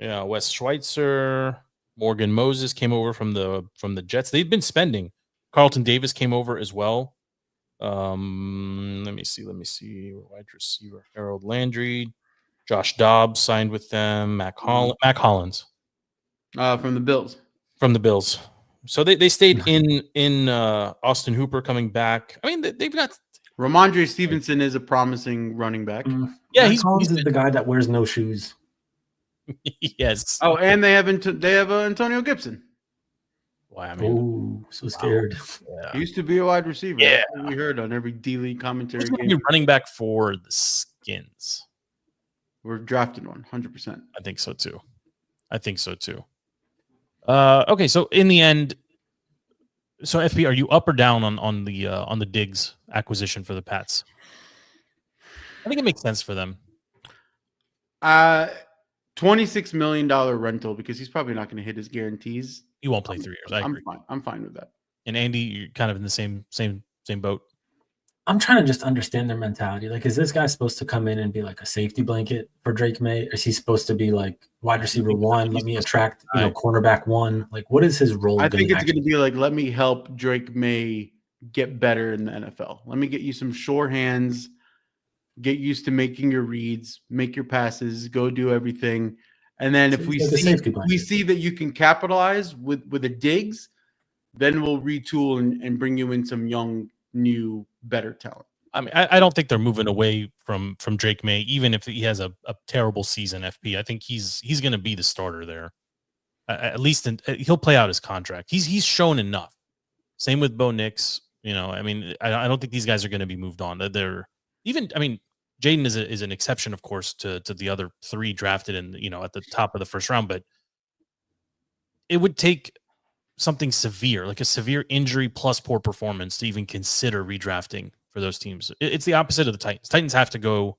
Wes Schweitzer, Morgan Moses came over from the Jets. They've been spending. Carlton Davis came over as well. Let me see. Wide receiver Harold Landry, Josh Dobbs signed with them. Mac Hollins, from the Bills. From the Bills. So they stayed in Austin Hooper coming back. I mean, they've got Ramondre Stevenson is a promising running back. Yeah, he's the guy that wears no shoes. Yes. Oh, and they have Antonio Gibson. I mean, Oh, so scared. He used to be a wide receiver. Yeah. That's what we heard on every D-League commentary Who's going game. to be running back for the Skins? We're drafting one, 100%. I think so too. Okay, so in the end, so FP, are you up or down on the Diggs acquisition for the Pats? I think it makes sense for them. $26 million rental because he's probably not going to hit his guarantees. He won't play 3 years. I agree. I'm fine with that. And Andy, you're kind of in the same boat. I'm trying to just understand their mentality. Like, is this guy supposed to come in and be like a safety blanket for Drake May? Or is he supposed to be like wide receiver 1? Let me attract, cornerback 1. Like, what is his role? I think it's going to be like, let me help Drake May get better in the NFL. Let me get you some sure hands, get used to making your reads, make your passes, go do everything. And then if we see that you can capitalize with a Diggs, then we'll retool and bring you in some young, new, better talent. I mean, I don't think they're moving away from Drake May, even if he has a terrible season. FP, I think he's going to be the starter there. At least he'll play out his contract. He's shown enough. Same with Bo Nix. I mean, I don't think these guys are going to be moved on. They're even. I mean, Jaden is an exception, of course, to the other 3 drafted at the top of the first round, but it would take something severe, like a severe injury plus poor performance, to even consider redrafting for those teams. It's the opposite of the Titans. Titans have to go,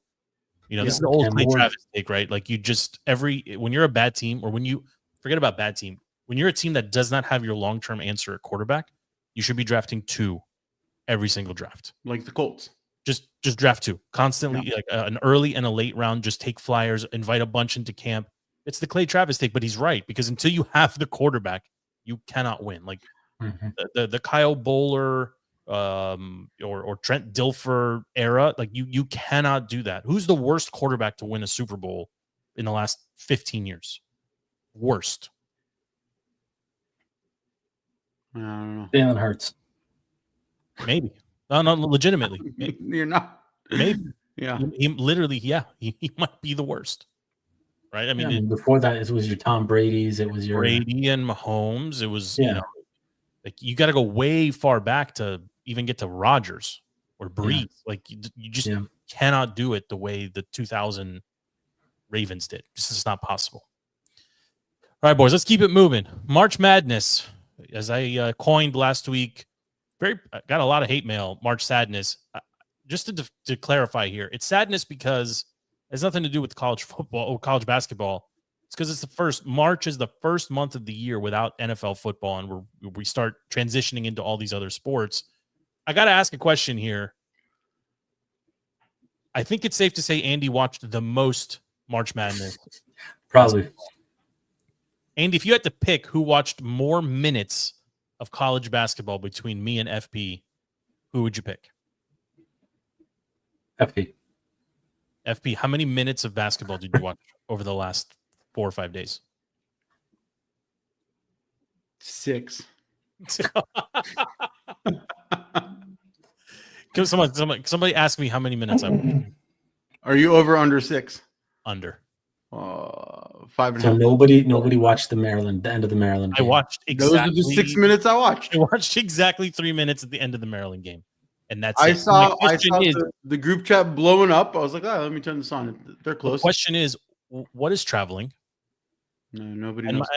this is the old Clay Travis take, right? Like, you just when you're a bad team, or when you forget about bad team, when you're a team that does not have your long-term answer at quarterback, you should be drafting 2 every single draft. Like the Colts. Just draft 2 constantly, like an early and a late round. Just take flyers, invite a bunch into camp. It's the Clay Travis take, but he's right, because until you have the quarterback, you cannot win. Like the Kyle Bowler or Trent Dilfer era, like you cannot do that. Who's the worst quarterback to win a Super Bowl in the last 15 years? Worst. I don't know. Jalen Hurts. Maybe. No, legitimately. You're not. Maybe. Yeah. He literally, he might be the worst. Right? I mean, before that, it was your Tom Brady's. It was your Brady and Mahomes. It was, like, you got to go way far back to even get to Rodgers or Breeze. Like, you just cannot do it the way the 2000 Ravens did. This is not possible. All right, boys, let's keep it moving. March Madness, as I coined last week, got a lot of hate mail. March Sadness. Just to clarify here, it's sadness because it has nothing to do with college football or college basketball. It's because March is the first month of the year without NFL football, and we start transitioning into all these other sports. I got to ask a question here. I think it's safe to say Andy watched the most March Madness. Probably. Andy, if you had to pick who watched more minutes of college basketball between me and FP, who would you pick? FP. FP, how many minutes of basketball did you watch over the last 4 or 5 days? 6. Somebody ask me how many minutes I watched. Are you over under 6? Under. 5.5. So nobody watched the end of the Maryland game. I watched exactly. Those are the 6 minutes I watched. I watched exactly 3 minutes at the end of the Maryland game, and that's I it. saw the group chat blowing up. I was like, let me turn this on. They're close. The question is, what is traveling? No, nobody knows.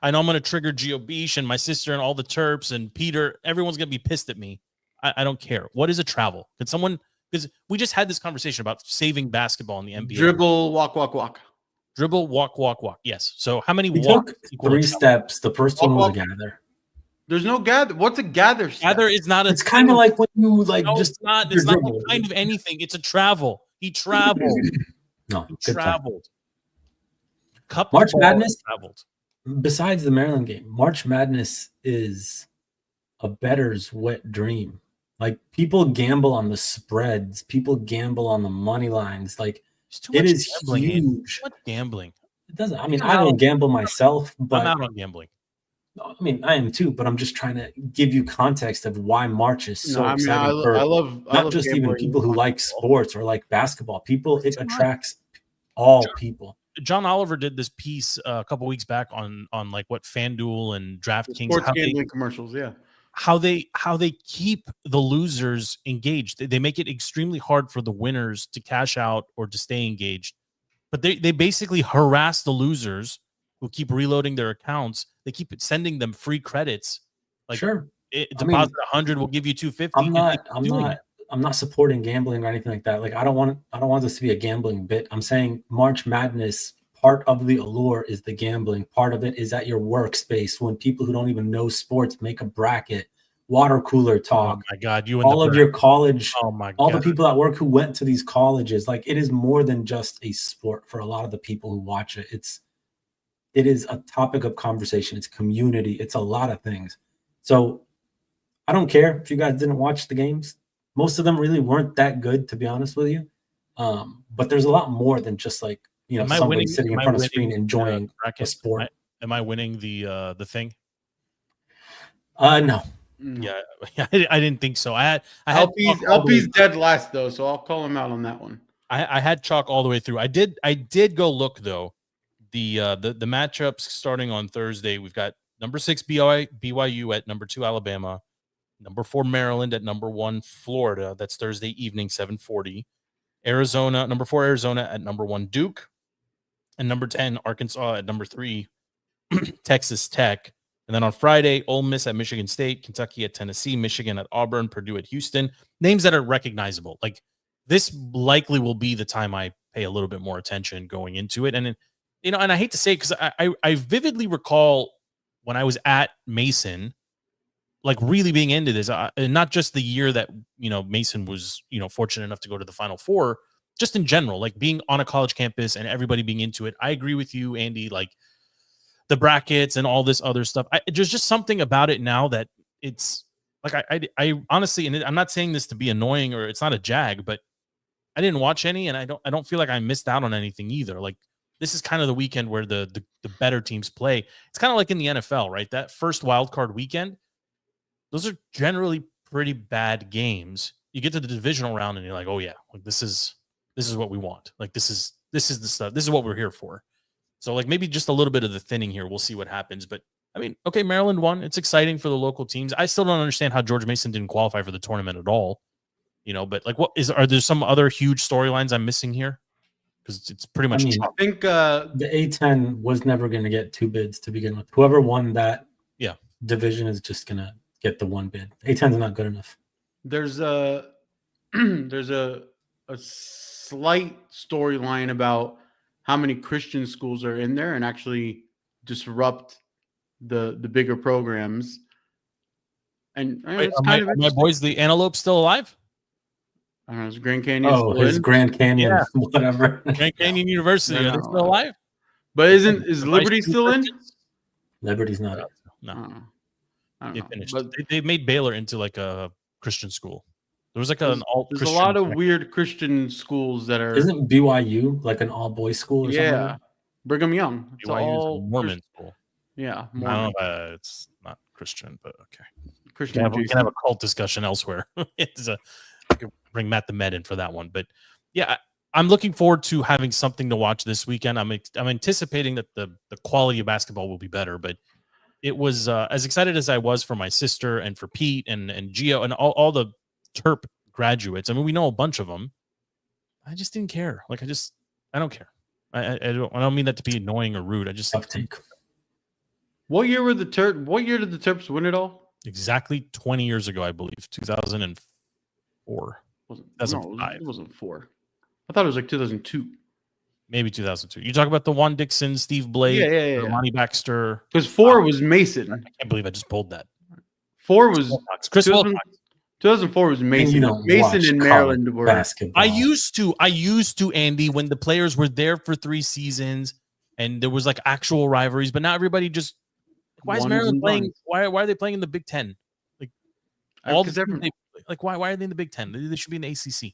I know I'm going to trigger Gio Beach and my sister and all the Terps and Peter. Everyone's going to be pissed at me. I don't care. What is a travel? Could someone? Because we just had this conversation about saving basketball in the NBA. Dribble, walk, walk, walk. Dribble, walk, walk, walk. Yes. So how many walks? 3 steps. The first one was a gather. There's no gather. What's a gather step? Gather is not a. It's kind of like when you like no, just. It's not kind of anything. It's a travel. He traveled. No, he traveled. March Madness. Traveled. Besides the Maryland game, March Madness is a bettor's wet dream. Like, people gamble on the spreads. People gamble on the money lines. Like, it is huge. Too much gambling. It doesn't. I mean, I don't gamble myself, but I'm out on gambling. I mean, I am too, but I'm just trying to give you context of why March is so exciting. I love not just even people who like sports or like basketball. It attracts all people. John Oliver did this piece a couple weeks back on like what FanDuel and DraftKings, Sports gambling commercials, yeah. how they keep the losers engaged. They make it extremely hard for the winners to cash out or to stay engaged. But they basically harass the losers who keep reloading their accounts. They keep sending them free credits. Like, sure. Deposit 100, we'll give you 250. I'm not supporting gambling or anything like that. Like, I don't want this to be a gambling bit. I'm saying March Madness, part of the allure is the gambling. Part of it is at your workspace when people who don't even know sports make a bracket, water cooler talk. Oh my God, all of your college, oh my all God. the people at work who went to these colleges. Like, it is more than just a sport for a lot of the people who watch it. It is a topic of conversation. It's community. It's a lot of things. So I don't care if you guys didn't watch the games. Most of them really weren't that good, to be honest with you. But there's a lot more than just like, somebody sitting in front of a screen enjoying a sport. Am I winning the thing? No. Yeah, I didn't think so. I had LP's dead last though, so I'll call him out on that one. I had chalk all the way through. I did go look though. The matchups starting on Thursday. We've got number 6 BYU at number 2 Alabama, number 4 Maryland at number 1 Florida. That's Thursday evening 7:40. Arizona, number 4 Arizona at number 1 Duke, and number 10 Arkansas at number 3 Texas Tech. And then on Friday, Ole Miss at Michigan State, Kentucky at Tennessee, Michigan at Auburn, Purdue at Houston. Names that are recognizable. Like, this likely will be the time I pay a little bit more attention going into it. And and I hate to say it because I vividly recall when I was at Mason, like really being into this, and not just the year that Mason was fortunate enough to go to the Final Four, just in general, like being on a college campus and everybody being into it. I agree with you, Andy. Like, the brackets and all this other stuff. There's just something about it now that it's like I honestly, and I'm not saying this to be annoying or it's not a jag, but I didn't watch any, and I don't feel like I missed out on anything either. Like, this is kind of the weekend where the better teams play. It's kind of like in the NFL, right? That first wild card weekend, those are generally pretty bad games. You get to the divisional round and you're like, oh yeah, like this is what we want. Like this is the stuff. This is what we're here for. So, like, maybe just a little bit of the thinning here. We'll see what happens. But, I mean, okay, Maryland won. It's exciting for the local teams. I still don't understand how George Mason didn't qualify for the tournament at all. But, like, are there some other huge storylines I'm missing here? Because it's pretty much. I think the A10 was never going to get 2 bids to begin with. Whoever won that division is just going to get the 1 bid. A10 is not good enough. There's a slight storyline about how many Christian schools are in there and actually disrupt the bigger programs. And it's kind of my boys, the Antelope, still alive? I don't know. Is Grand Canyon? Oh, his Grand Canyon, whatever. Grand Canyon University. Are they still alive? But is Liberty still in? Liberty's not in. No. I don't They know. finished. But They made Baylor into like a Christian school. There was like an all. there's a lot of weird Christian schools that are. Isn't BYU like an all-boys school or something? Yeah, Brigham Young. It's BYU is all a Mormon school. Yeah, I Mormon. don't know, it's not Christian, but okay. Christian. We can have a cult discussion elsewhere. I could bring Matt the Med in for that one, but yeah, I'm looking forward to having something to watch this weekend. I'm anticipating that the quality of basketball will be better, but it was as excited as I was for my sister and for Pete and Gio and all the Terp graduates. I mean, we know a bunch of them. I just didn't care. Like, I don't care. I don't mean that to be annoying or rude. I just think. What year were the Terps? What year did the Terps win it all? Exactly 20 years ago, I believe, 2004. It wasn't 4. I thought it was like 2002. Maybe 2002. You talk about the Juan Dixon, Steve Blake, yeah. Lonnie Baxter. Because 4 was Mason. I can't believe I just pulled that. 4 was Chris Wilcox. 2004 was Mason. Mason and Maryland were basketball. I used to, Andy, when the players were there for 3 seasons and there was like actual rivalries, but now everybody just. Why is Maryland playing? Why are they playing in the Big Ten? Like all the why are they in the Big Ten? They should be in the ACC.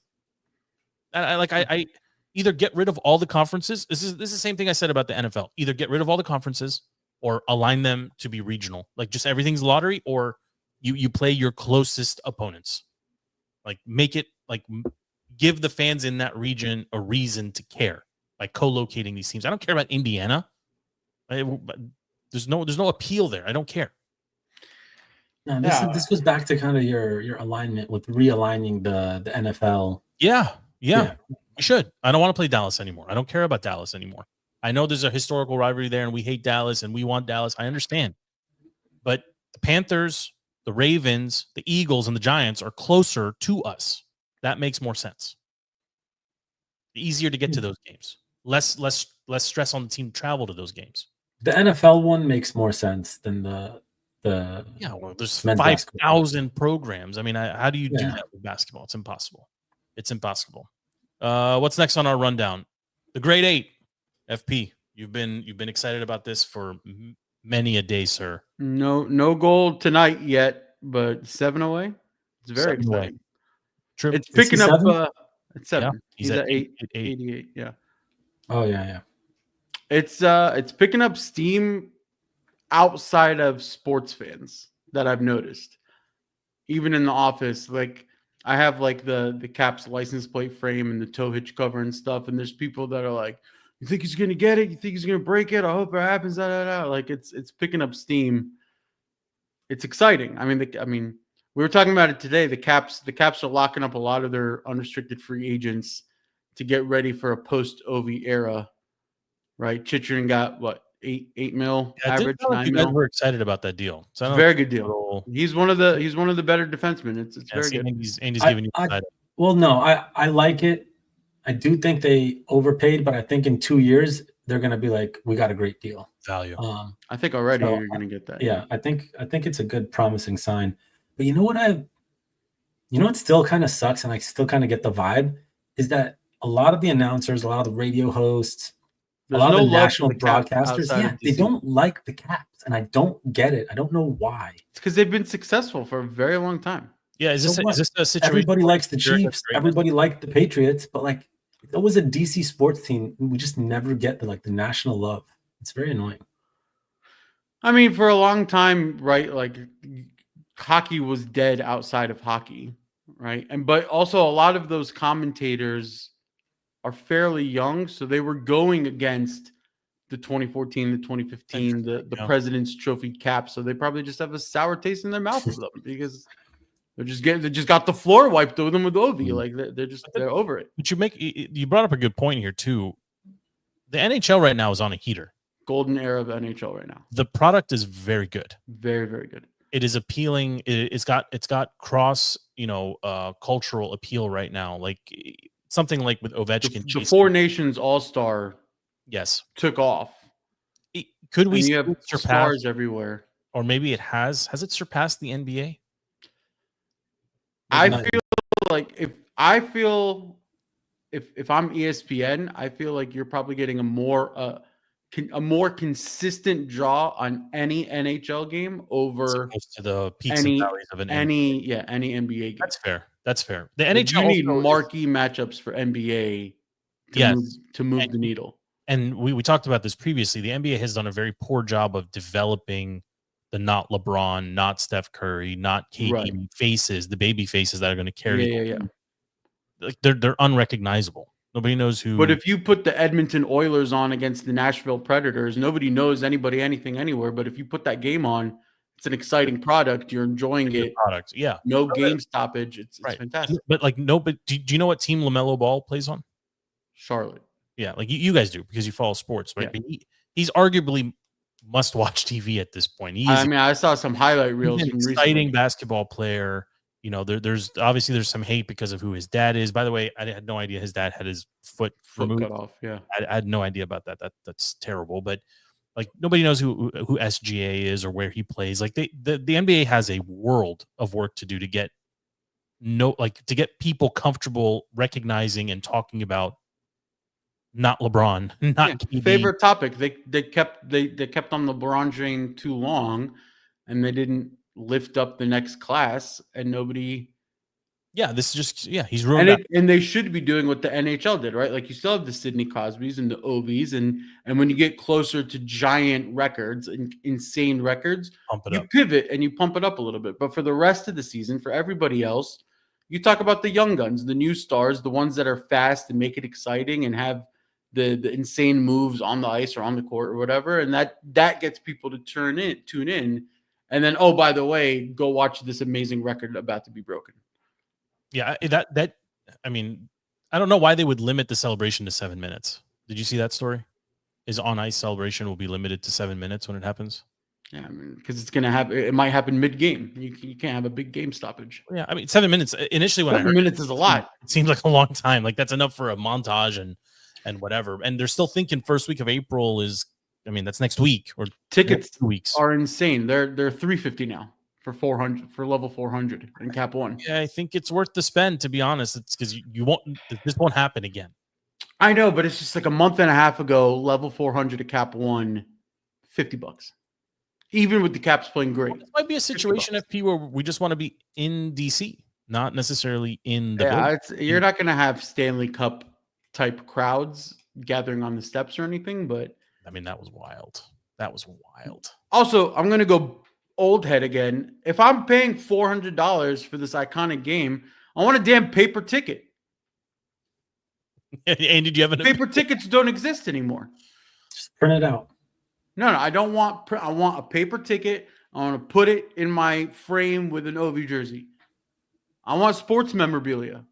I either get rid of all the conferences. This is the same thing I said about the NFL. Either get rid of all the conferences or align them to be regional. Like just everything's lottery, or you play your closest opponents. Like make it like give the fans in that region a reason to care. by co-locating these teams. I don't care about Indiana. But there's no appeal there. I don't care. No, this goes back to kind of your alignment with realigning the NFL. Yeah. We should. I don't want to play Dallas anymore. I don't care about Dallas anymore. I know there's a historical rivalry there, and we hate Dallas, and we want Dallas. I understand. But the Panthers, the Ravens, the Eagles, and the Giants are closer to us. That makes more sense. Easier to get to those games. Less stress on the team to travel to those games. The NFL one makes more sense than the well, there's 5,000 programs. I mean, how do you do that with basketball? It's impossible. What's next on our rundown? The GR8. FP, you've been excited about this for many a day, sir. No goal tonight yet, but 7 away. It's very exciting. True. It's picking up at 7. Yeah, he's at 88. Yeah. Oh yeah. It's picking up steam outside of sports fans that I've noticed. Even in the office, like I have like the Caps license plate frame and the tow hitch cover and stuff, and there's people that are like, "You think he's gonna get it? You think he's gonna break it? I hope it happens." Like it's picking up steam. It's exciting. I mean, we were talking about it today. The Caps are locking up a lot of their unrestricted free agents to get ready for a post-OV era, right? Chichering got what, 8 mil average, 9 mil. We're excited about that deal. So it's a very good deal. He's one of the better defensemen. It's very good. Andy's giving you excited. Well, no, I like it. I do think they overpaid, but I think in 2 years they're going to be like, we got a great deal. Value. I think already you're going to get that. Yeah, I think it's a good, promising sign. But you know what still kind of sucks, and I still kind of get the vibe, is that a lot of the announcers, a lot of the radio hosts, a lot of the national broadcasters, they don't like the Caps, and I don't get it. I don't know why. It's because they've been successful for a very long time. Yeah, is this a situation? Everybody likes the Chiefs. Everybody liked the Patriots, but like if it was a DC sports team, we just never get the national love. It's very annoying. I mean, for a long time, right? Like hockey was dead outside of hockey, right? But also a lot of those commentators are fairly young, so they were going against the 2014, the 2015, the President's Trophy Cap, so they probably just have a sour taste in their mouth with them because they just got the floor wiped with them with Ovi. Like they're over it. But you brought up a good point here too. The NHL right now is on a heater. Golden era of NHL right now. The product is very good. Very, very good. It is appealing. It's got cross, cultural appeal right now. Like something like with Ovechkin. The Four Nations All-Star took off. Could we have surpass stars everywhere? Or maybe it has. Has it surpassed the NBA? I feel like if I'm ESPN, I feel like you're probably getting a more consistent draw on any NHL game over to the peaks and valleys of any NBA game. That's fair. The NHL need marquee matchups for NBA to move the needle. And we talked about this previously. The NBA has done a very poor job of developing the not LeBron, not Steph Curry, not KD faces, the baby faces that are going to carry. Yeah. Like they're unrecognizable. Nobody knows who. But if you put the Edmonton Oilers on against the Nashville Predators, nobody knows anybody anything anywhere. But if you put that game on, it's an exciting product. You're enjoying it. Product, yeah. No game stoppage. It's fantastic. But do you know what team LaMelo Ball plays on? Charlotte. Yeah, like you guys do because you follow sports, right? Yeah. But he's arguably must-watch TV at this point. I saw some highlight reels. He's an exciting basketball player. There's obviously some hate because of who his dad is. By the way, I had no idea his dad had his foot removed. Cut off. Yeah, I had no idea about that. That's terrible. But like nobody knows who SGA is or where he plays. Like the NBA has a world of work to do to get people comfortable recognizing and talking about not LeBron, not KD. Favorite topic. They kept on LeBron train too long, and they didn't lift up the next class, and nobody. Yeah, this is just he's ruined. And they should be doing what the NHL did, right? Like you still have the Sidney Crosbys and the Ovies, and when you get closer to giant records and insane records, you pivot and you pump it up a little bit. But for the rest of the season, for everybody else, you talk about the young guns, the new stars, the ones that are fast and make it exciting and have the insane moves on the ice or on the court or whatever, and that gets people to tune in, and then, oh, by the way, go watch this amazing record about to be broken. Yeah, I mean, I don't know why they would limit the celebration to 7 minutes. Did you see that story? Is on ice celebration will be limited to 7 minutes when it happens? Yeah, I mean, because it's gonna happen. It might happen mid-game. You can't have a big game stoppage. Yeah, I mean, 7 minutes initially when 7 I heard minutes is a lot. it seemed like a long time. Like that's enough for a montage and whatever. And they're still thinking first week of April is. I mean, that's next week or Tickets 2 weeks. are insane. They're $350 now for 400 for level 400 in Cap 1. Yeah, I think it's worth the spend, to be honest. It's because you won't. This won't happen again. I know, but it's just like a month and a half ago, level 400 at Cap 1, $50. Even with the Caps playing great. Well, this might be a situation, FP, where we just want to be in DC, not necessarily in the building. You're not going to have Stanley Cup type crowds gathering on the steps or anything, but I mean, that was wild. That was wild. Also, I'm going to go old head again. If I'm paying $400 for this iconic game, I want a damn paper ticket. And did you have paper tickets don't exist anymore? Just print it out. No, I don't want. I want a paper ticket. I want to put it in my frame with an OV jersey. I want sports memorabilia.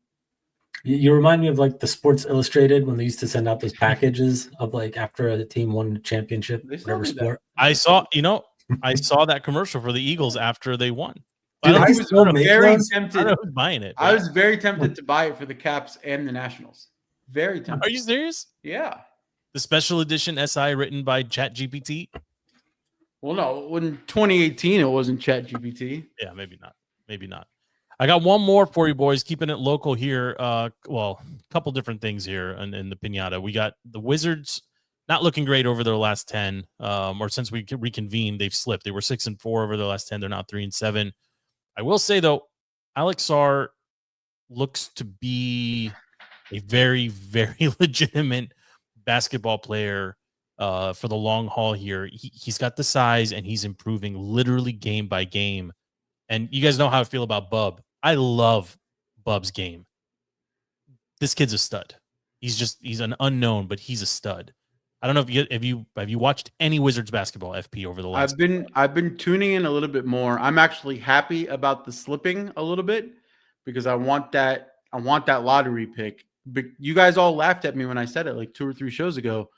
You remind me of like the Sports Illustrated when they used to send out those packages of like after a team won a championship, whatever sport. I saw that commercial for the Eagles after they won. Dude, I was very tempted. I was buying it. I was very tempted to buy it for the Caps and the Nationals. Very tempted. Are you serious? Yeah. The special edition SI written by ChatGPT? Well, no. In 2018, it wasn't ChatGPT. Yeah, maybe not. Maybe not. I got one more for you boys, keeping it local here. Well, a couple different things here in the Piñata. We got the Wizards not looking great over their last 10, or since we reconvened, they've slipped. They were 6-4 over their last 10. They're now 3-7. I will say, though, Alex Sarr looks to be a very, very legitimate basketball player for the long haul here. He's got the size, and he's improving literally game by game. And you guys know how I feel about Bub. I love Bub's game. This kid's a stud. He's an unknown, but he's a stud. I don't know if you watched any Wizards basketball, FP, over the last. I've been tuning in a little bit more. I'm actually happy about the slipping a little bit because I want that lottery pick. But you guys all laughed at me when I said it like 2 or 3 shows ago.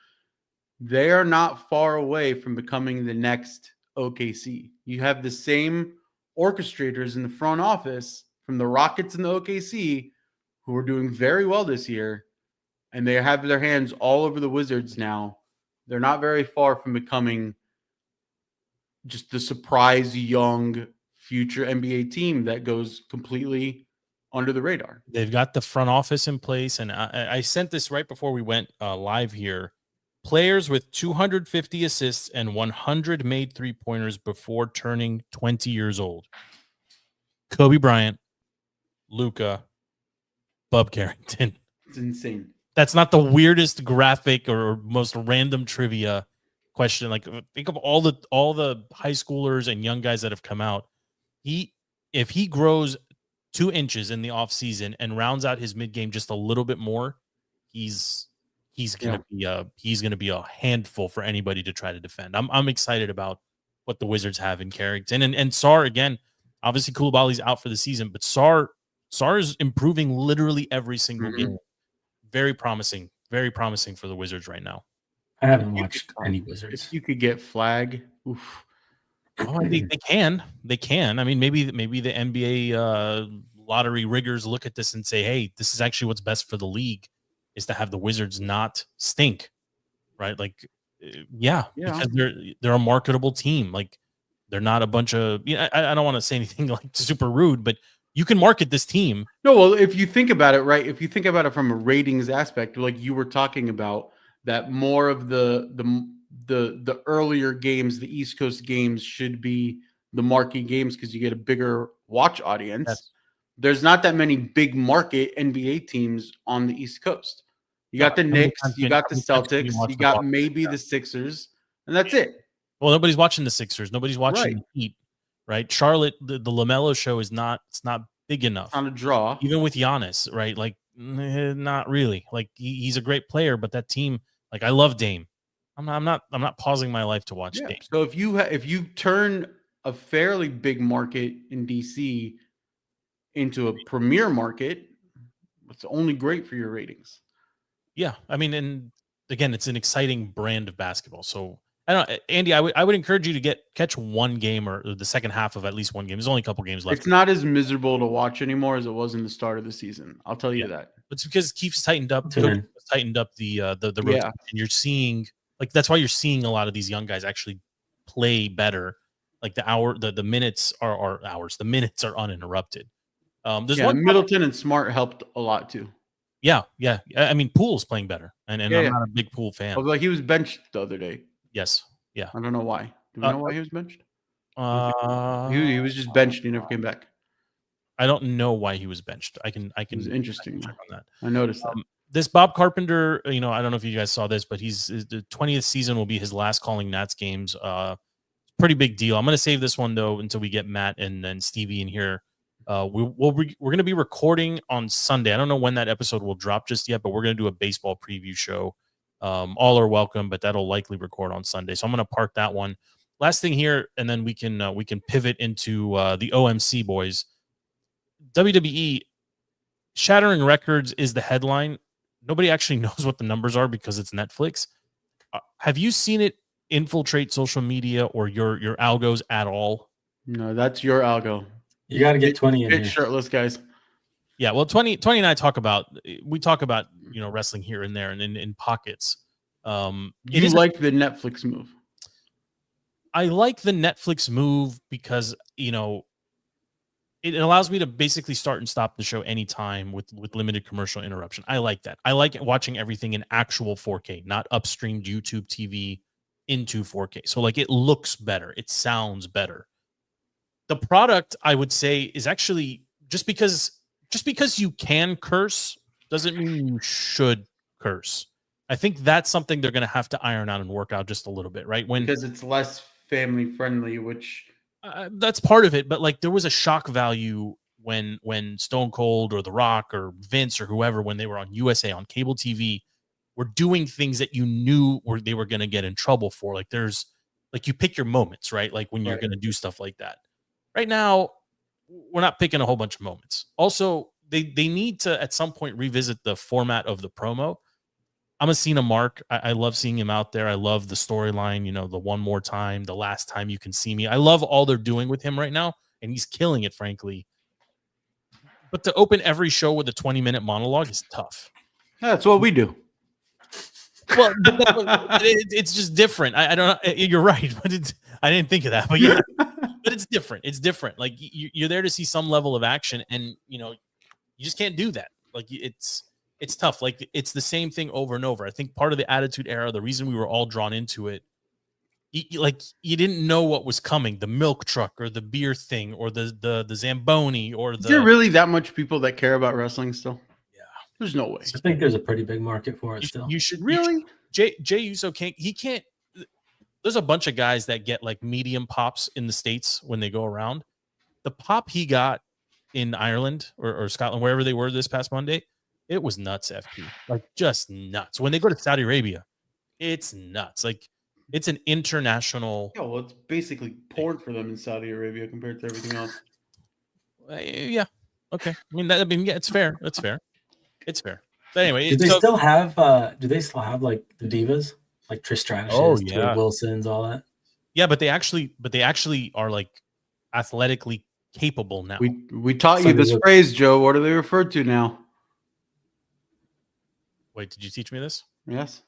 They are not far away from becoming the next OKC. You have the same orchestrators in the front office from the Rockets and the OKC who are doing very well this year, and they have their hands all over the Wizards now. They're not very far from becoming just the surprise young future NBA team that goes completely under the radar. They've got the front office in place, and I sent this right before we went live here. Players with 250 assists and 100 made three-pointers before turning 20 years old. Kobe Bryant, Luka, Bub Carrington. It's insane. That's not the weirdest graphic or most random trivia question. Like, think of all the high schoolers and young guys that have come out. If he grows 2 inches in the offseason and rounds out his mid-game just a little bit more, he's gonna be a handful for anybody to try to defend. I'm excited about what the Wizards have in Carrington and Sarr again. Obviously, Koulibaly's out for the season, but Sarr is improving literally every single game. Very promising for the Wizards right now. I haven't watched any Wizards. If you could get Flag, oof. Oh, they can. I mean, maybe the NBA lottery riggers look at this and say, "Hey, this is actually what's best for the league, is to have the Wizards not stink." Right? Like, yeah. Because they're a marketable team. Like, they're not a bunch of. I don't want to say anything like super rude, but you can market this team. No, well, if you think about it, right? If you think about it from a ratings aspect, like you were talking about, that more of the earlier games, the East Coast games, should be the marquee games because you get a bigger watch audience. Yes. There's not that many big market NBA teams on the East Coast. You got the Knicks, you got the Celtics, you got maybe the Sixers, and that's it. Well, nobody's watching the Sixers. Nobody's watching the Heat, right? Charlotte, the LaMelo show is not big enough. On a draw. Even with Giannis, right? Like, not really. Like, he's a great player, but that team, like, I love Dame. I'm not pausing my life to watch Dame. So if you turn a fairly big market in DC into a premier market, it's only great for your ratings. Yeah, I mean, and again, it's an exciting brand of basketball. So I don't know, Andy, I would encourage you to catch one game or the second half of at least one game. There's only a couple games left. It's not as miserable to watch anymore as it was in the start of the season. I'll tell you that. It's because Keith's tightened up the rotation, and you're seeing, like, that's why you're seeing a lot of these young guys actually play better. Like the minutes are hours. The minutes are uninterrupted. There's one Middleton and Smart helped a lot too. Yeah. I mean, Poole's playing better, and I'm not a big Poole fan. Although he was benched the other day. Yes. Yeah. I don't know why. Do we know why he was benched? He was just Uh, benched. He never came back. I don't know why he was benched. I can. It was interesting. check on that. I noticed that. This Bob Carpenter, I don't know if you guys saw this, but his 20th season will be his last calling Nats games. Pretty big deal. I'm going to save this one though until we get Matt and then Stevie in here. We're going to be recording on Sunday. I don't know when that episode will drop just yet, but we're going to do a baseball preview show. All are welcome, but that'll likely record on Sunday. So I'm going to park that one. Last thing here, and then we can pivot into the OMC boys. WWE shattering records is the headline. Nobody actually knows what the numbers are because it's Netflix. Have you seen it infiltrate social media or your algos at all? No, that's your algo. You got to get 20 in Get here. shirtless, guys. Yeah, well, 20 and I talk about wrestling here and there and in pockets. You like the Netflix move? I like the Netflix move because it allows me to basically start and stop the show anytime with limited commercial interruption. I like that. I like watching everything in actual 4K, not upstreamed YouTube TV into 4K. So like it looks better, it sounds better. The product, I would say, is actually just because you can curse doesn't mean you should curse. I think that's something they're going to have to iron out and work out just a little bit, right? Because it's less family friendly, which that's part of it. But like there was a shock value when Stone Cold or The Rock or Vince or whoever, when they were on USA on cable TV, were doing things that you knew they were going to get in trouble for. Like there's like you pick your moments, right? Like when you're going to do stuff like that. Right now, we're not picking a whole bunch of moments. Also, they need to at some point revisit the format of the promo. I'm a Cena mark. I love seeing him out there. I love the storyline, the one more time, the last time you can see me. I love all they're doing with him right now, and he's killing it, frankly. But to open every show with a 20-minute monologue is tough. That's what we do. Well, it's just different. I don't know. You're right, but I didn't think of that. But yeah, but it's different. It's different. Like you're there to see some level of action, and you just can't do that. Like it's tough. Like it's the same thing over and over. I think part of the Attitude Era, the reason we were all drawn into it, you didn't know what was coming. The milk truck or the beer thing or the Zamboni or the. Is there really that much people that care about wrestling still? Yeah, there's no way. I think there's a pretty big market for it still. You should really. Jay Uso can't. He can't. There's a bunch of guys that get like medium pops in the States when they go around. The pop he got in Ireland or Scotland, wherever they were this past Monday, it was nuts, FP. Like just nuts. When they go to Saudi Arabia, it's nuts. Like it's an international. Yeah, well, it's basically porn for them in Saudi Arabia compared to everything else. Yeah. Okay. Yeah, it's fair. That's fair. It's fair. But anyway, do they still have like the divas? Like Trish Stratus, Twitter Wilsons, all that. Yeah, but they actually are like athletically capable now. We taught you this phrase, Joe. What are they referred to now? Wait, did you teach me this? Yes.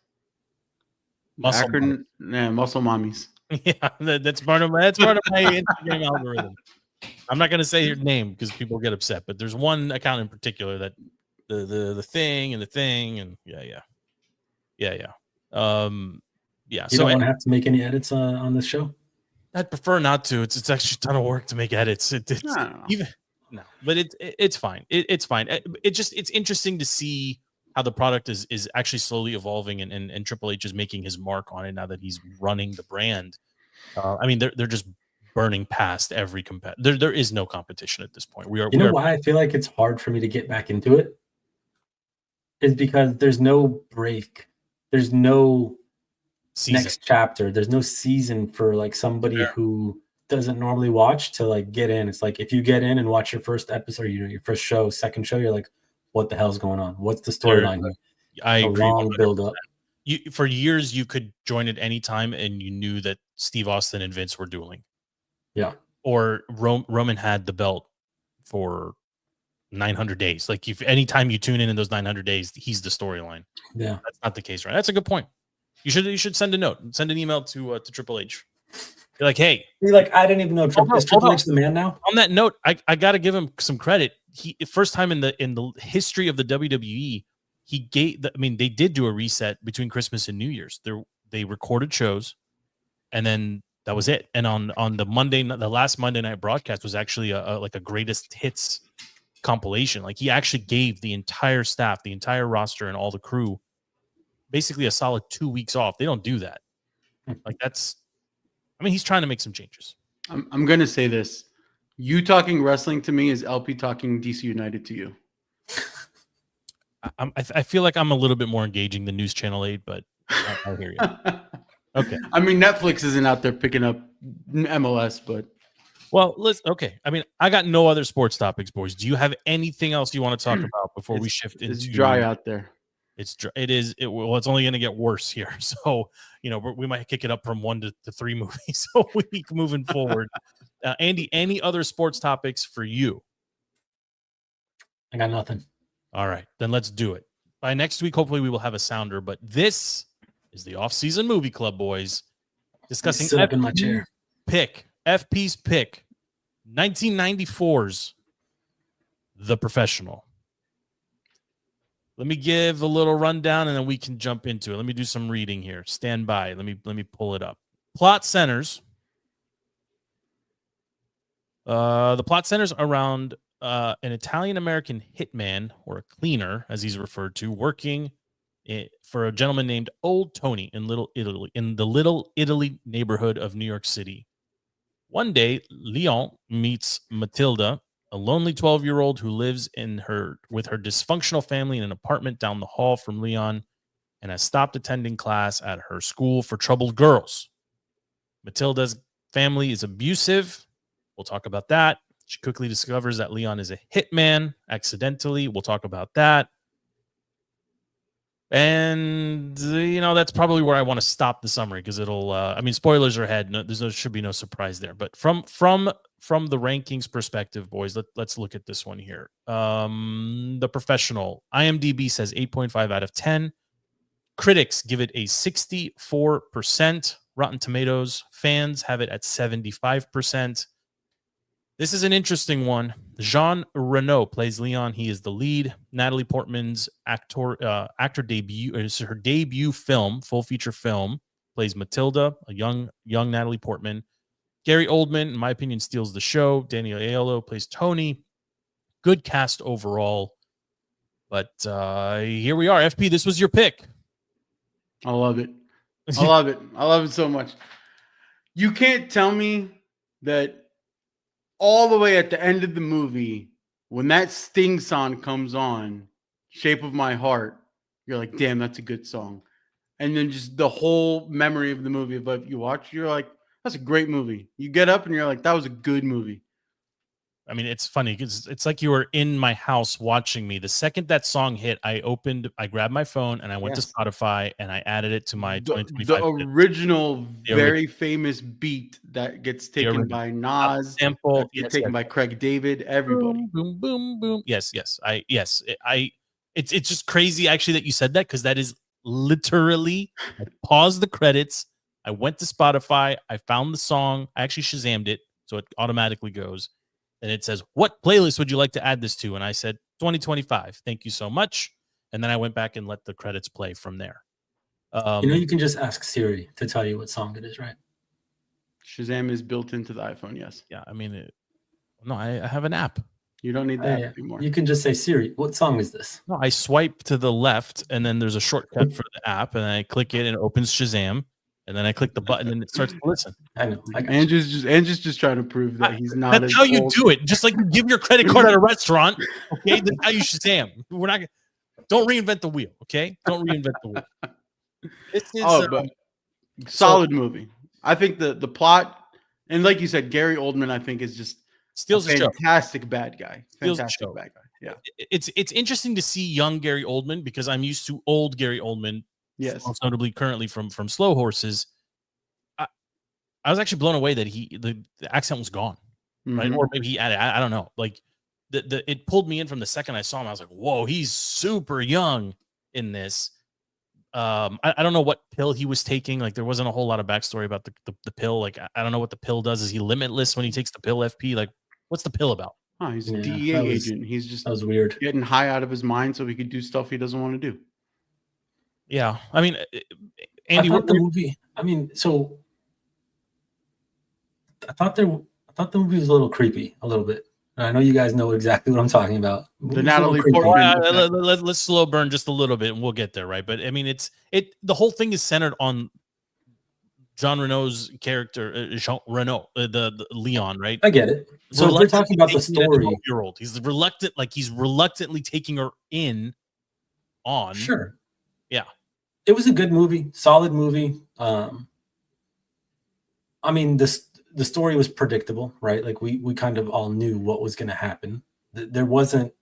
Muscle mommies. Yeah, that's part of my Instagram algorithm. I'm not going to say your name because people get upset, but there's one account in particular that the thing and yeah. You don't want to have to make any edits on this show? I'd prefer not to. It's actually a ton of work to make edits. No, but it's fine. It's fine. It's interesting to see how the product is actually slowly evolving and Triple H is making his mark on it now that he's running the brand. I mean, they're just burning past every competitor. There is no competition at this point. You know why I feel like it's hard for me to get back into it? Is because there's no break. There's no next chapter. There's no season for like somebody who doesn't normally watch to like get in. It's like if you get in and watch your first episode, your first show, second show, you're like, what the hell's going on? What's the storyline here? I agree. Long build up. For years, you could join at any time, and you knew that Steve Austin and Vince were dueling. Yeah. Or Roman had the belt for 900 days. Like if anytime you tune in those 900 days, he's the storyline. Yeah, that's not the case, right? That's a good point. You should send a note, send an email to Triple H. You're like, hey, I didn't even know Triple H the man now. On that note, I got to give him some credit. He first time in the history of the WWE, he gave. They did do a reset between Christmas and New Year's. They recorded shows, and then that was it. And on the last Monday night broadcast was actually a greatest hits compilation. Like he actually gave the entire staff, the entire roster, and all the crew basically a solid 2 weeks off. They don't do that. Like that's. He's trying to make some changes. I'm going to say this. You talking wrestling to me is LP talking DC United to you. I feel like I'm a little bit more engaging than News Channel 8, but I'll hear you. Okay. Netflix isn't out there picking up MLS, but. Well, okay. I got no other sports topics, boys. Do you have anything else you want to talk about before we shift into? It's dry out there. It's only going to get worse here. So, we might kick it up from 1 to 3 movies. So we keep moving forward. Andy, any other sports topics for you? I got nothing. All right, then let's do it. By next week, hopefully we will have a sounder, but this is the off-season movie club, boys. Discussing sit up in my chair. FP's pick, 1994's The Professional. Let me give a little rundown, and then we can jump into it. Let me do some reading here. Stand by. Let me pull it up. Plot centers. The plot centers around an Italian-American hitman, or a cleaner, as he's referred to, working for a gentleman named Old Tony in the Little Italy neighborhood of New York City. One day, Leon meets Matilda, a lonely 12-year-old who lives with her dysfunctional family in an apartment down the hall from Leon and has stopped attending class at her school for troubled girls. Matilda's family is abusive. We'll talk about that. She quickly discovers that Leon is a hitman accidentally. We'll talk about that. And, that's probably where I want to stop the summary because it'll, spoilers are ahead. There should be no surprise there. But from the rankings perspective, boys, let's look at this one here. The Professional. IMDb says 8.5 out of 10. Critics give it a 64%. Rotten Tomatoes fans have it at 75%. This is an interesting one. Jean Reno plays Leon. He is the lead. Natalie Portman's actor debut is her debut film, full feature film. Plays Matilda, a young Natalie Portman. Gary Oldman, in my opinion, steals the show. Daniel Aiello plays Tony. Good cast overall. But here we are. FP, this was your pick. I love it. I love it. I love it so much. You can't tell me that all the way at the end of the movie, when that Sting song comes on, Shape of My Heart, you're like, damn, that's a good song. And then just the whole memory of the movie, but you watch, you're like, that's a great movie. You get up and you're like, that was a good movie. It's funny because it's like you were in my house watching me. The second that song hit, I grabbed my phone and I went to Spotify and I added it to my 2025. The original, very famous beat that gets taken by Nas, sample, taken by Craig David, everybody. Boom, boom, boom. Yes. It's just crazy actually that you said that because that is literally. I paused the credits. I went to Spotify. I found the song. I actually Shazammed it, so it automatically goes. And it says, what playlist would you like to add this to? And I said, 2025. Thank you so much. And then I went back and let the credits play from there. You can just ask Siri to tell you what song it is, right? Shazam is built into the iPhone, yes. Yeah, I have an app. You don't need that anymore. You can just say, Siri, what song is this? No, I swipe to the left, and then there's a shortcut for the app, and I click it, and it opens Shazam. and then I click the button and it starts to listen. I know. Andrew's just trying to prove that he's not. That's how you do it. Just like you give your credit card at a restaurant. Okay, that's how you Shazam. We're not. Don't reinvent the wheel. Okay, don't reinvent the wheel. This is but solid movie. I think the plot, and like you said, Gary Oldman, I think is just steals a the show. fantastic bad guy. Steals the Fantastic show. bad guy. Yeah, it's interesting to see young Gary Oldman because I'm used to old Gary Oldman. Yes, most notably currently from Slow Horses. I was actually blown away that the accent was gone, right? Or maybe he added. I don't know. Like it pulled me in from the second I saw him. I was like, whoa, he's super young in this. I don't know what pill he was taking. Like there wasn't a whole lot of backstory about the pill. Like I don't know what the pill does. Is he limitless when he takes the pill FP? Like what's the pill about? Oh, he's a DEA agent. He's just that was weird. Getting high out of his mind so he could do stuff he doesn't want to do. Yeah, I mean, Andy, I thought the movie. I mean, so I thought the movie was a little creepy, a little bit. And I know you guys know exactly what I'm talking about. The Natalie Portman. Let's slow burn just a little bit, and we'll get there, right? But I mean, the whole thing is centered on Jean Reno's character, Jean Reno, the Leon, right? I get it. So we're talking about the story. He's reluctantly taking her in on. Sure. Yeah. It was a good movie, solid movie. I mean, the story was predictable, right? Like we kind of all knew what was going to happen. There wasn't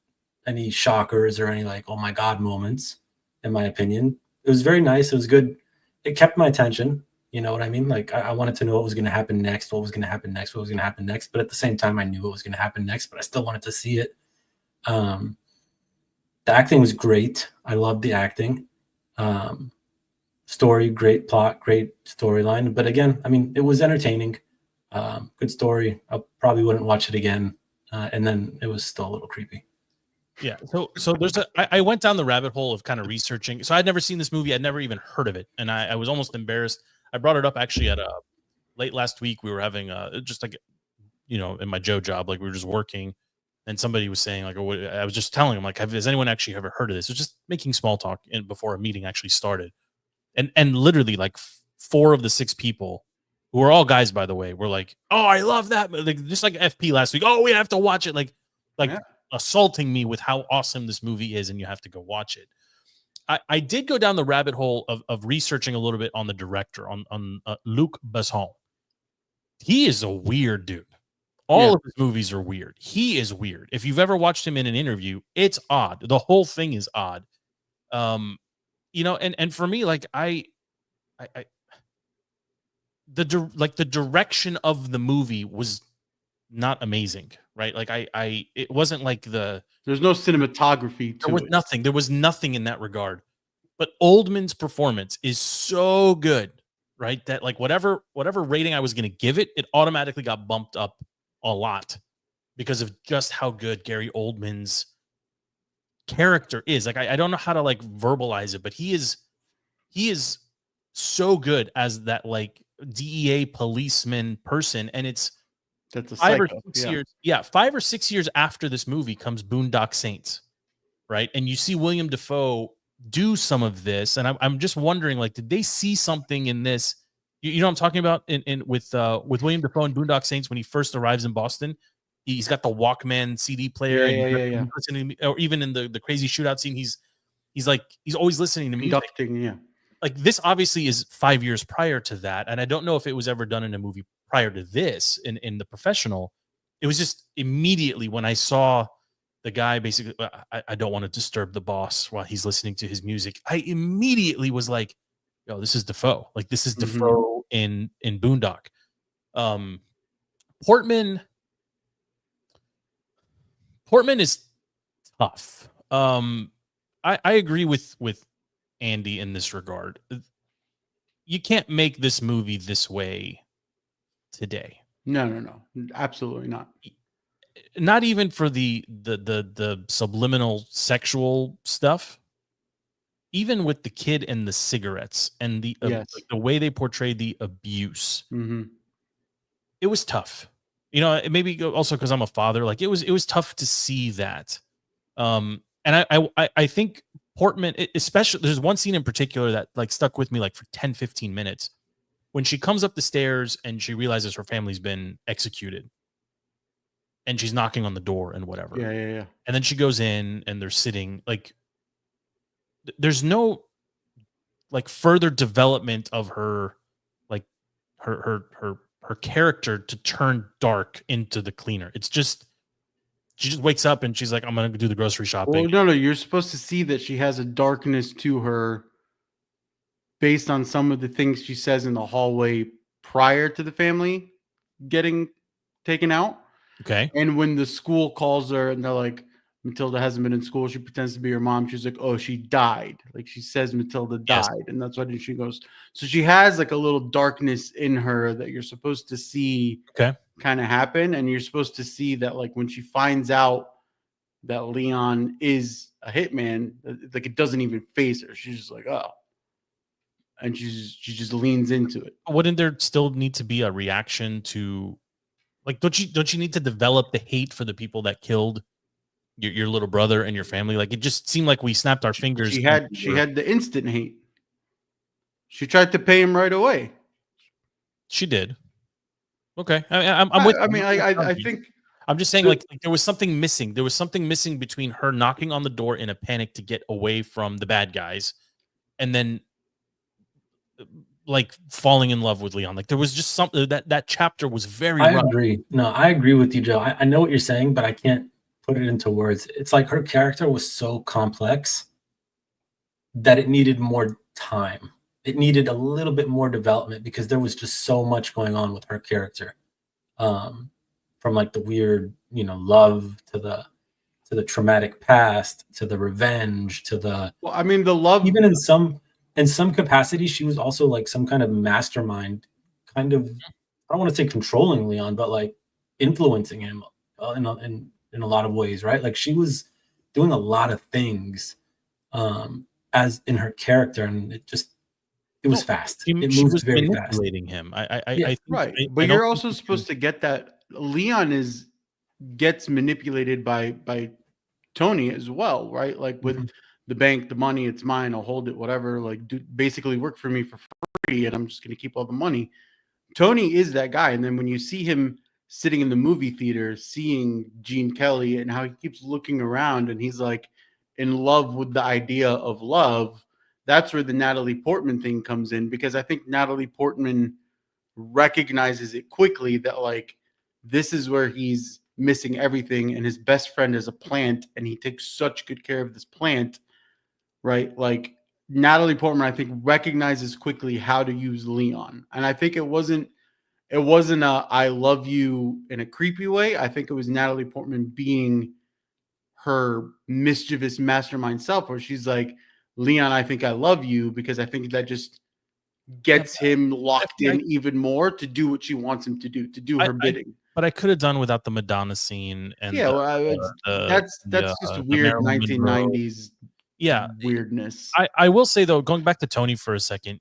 any shockers or any like, oh my God moments, in my opinion. It was very nice. It was good. It kept my attention. You know what I mean? Like I wanted to know what was going to happen next, what was going to happen next, what was going to happen next. But at the same time, I knew what was going to happen next, but I still wanted to see it. The acting was great. I loved the acting. Story, great plot, great storyline. But again, I mean, it was entertaining. Good story. I probably wouldn't watch it again. And then it was still a little creepy. Yeah. So I went down the rabbit hole of kind of researching. So I'd never seen this movie. I'd never even heard of it. And I was almost embarrassed. I brought it up actually at late last week. We were having just like, in my Joe job, like we were just working. And somebody was saying, like, I was just telling him, like, has anyone actually ever heard of this? It was just making small talk before a meeting actually started. And literally, like, 4 of the 6 people, who are all guys, by the way, were like, oh, I love that. Like, just like FP last week. Oh, we have to watch it. Like assaulting me with how awesome this movie is, and you have to go watch it. I did go down the rabbit hole of researching a little bit on the director, on Luc Besson. He is a weird dude. All of his movies are weird. He is weird. If you've ever watched him in an interview, it's odd. The whole thing is odd. And for me, like the direction of the movie was not amazing, right? Like it wasn't like there's no cinematography to it. There was nothing in that regard. But Oldman's performance is so good, right? That like whatever rating I was going to give it, it automatically got bumped up a lot because of just how good Gary Oldman's character is. Like I don't know how to like verbalize it, but he is so good as that like DEA policeman person. And that's a 5 or 6 years. Yeah, 5 or 6 years after this movie comes Boondock Saints, right? And you see William Dafoe do some of this, and I'm just wondering, like, did they see something in this? You know what I'm talking about with William Dafoe and Boondock Saints when he first arrives in Boston. He's got the Walkman CD player, yeah. Listening, or even in the crazy shootout scene, he's always listening to music. Like this obviously is 5 years prior to that, and I don't know if it was ever done in a movie prior to this in The Professional. It was just immediately when I saw the guy basically, I don't want to disturb the boss while he's listening to his music. I immediately was like, yo, this is Dafoe. Like this is Dafoe in Boondock. Portman is tough. I agree with Andy in this regard. You can't make this movie this way today. No, absolutely not. Not even for the subliminal sexual stuff. Even with the kid and the cigarettes and the way they portrayed the abuse, it was tough. Maybe also because I'm a father. Like it was tough to see that. And I think Portman, especially, there's one scene in particular that like stuck with me like for 10, 15 minutes when she comes up the stairs and she realizes her family's been executed, and she's knocking on the door and whatever. Yeah. And then she goes in and they're sitting like there's no like further development of her, like her character to turn dark into the cleaner. It's just she just wakes up and she's like, I'm gonna do the grocery shopping. Well, no, you're supposed to see that she has a darkness to her based on some of the things she says in the hallway prior to the family getting taken out. Okay. And when the school calls her and they're like, Matilda hasn't been in school, she pretends to be her mom. She's like, oh, she died. Like she says Matilda died. Yes. And that's why she goes. So she has like a little darkness in her that you're supposed to see kind of happen. And you're supposed to see that like when she finds out that Leon is a hitman, like it doesn't even faze her. She's just like, oh. And she just leans into it. Wouldn't there still need to be a reaction to, like, don't you need to develop the hate for the people that killed your little brother and your family? Like, it just seemed like we snapped our fingers. She had the instant hate. She tried to pay him right away. She did. Okay, I'm with. I think I'm just saying, like there was something missing. There was something missing between her knocking on the door in a panic to get away from the bad guys, and then like falling in love with Leon. Like there was just something that chapter was very rough. Agree. No, I agree with you, Joe. I know what you're saying, but I can't put it into words. It's like her character was so complex that it needed more time. It needed a little bit more development because there was just so much going on with her character. From like the weird, love to the traumatic past, to the revenge, to the the love. Even in some capacity, she was also like some kind of mastermind, kind of, I don't want to say controlling Leon, but like influencing him in a lot of ways, right? Like she was doing a lot of things as in her character, and it was fast. It moved very fast. Manipulating him. I think, right. But you're also supposed to get that Leon gets manipulated by Tony as well, right? Like with the bank, the money, it's mine, I'll hold it, whatever. Like basically work for me for free, and I'm just going to keep all the money. Tony is that guy. And then when you see him sitting in the movie theater, seeing Gene Kelly and how he keeps looking around and he's like in love with the idea of love, that's where the Natalie Portman thing comes in, because I think Natalie Portman recognizes it quickly that like this is where he's missing everything, and his best friend is a plant and he takes such good care of this plant, right? Like Natalie Portman, I think, recognizes quickly how to use Leon. And I think it wasn't a I love you in a creepy way. I think it was Natalie Portman being her mischievous mastermind self, where she's like, Leon, I think I love you, because I think that just gets him locked in even more to do what she wants him to do her bidding. But I could have done without the Madonna scene. And that's just weird 1990s weirdness. I will say, though, going back to Tony for a second,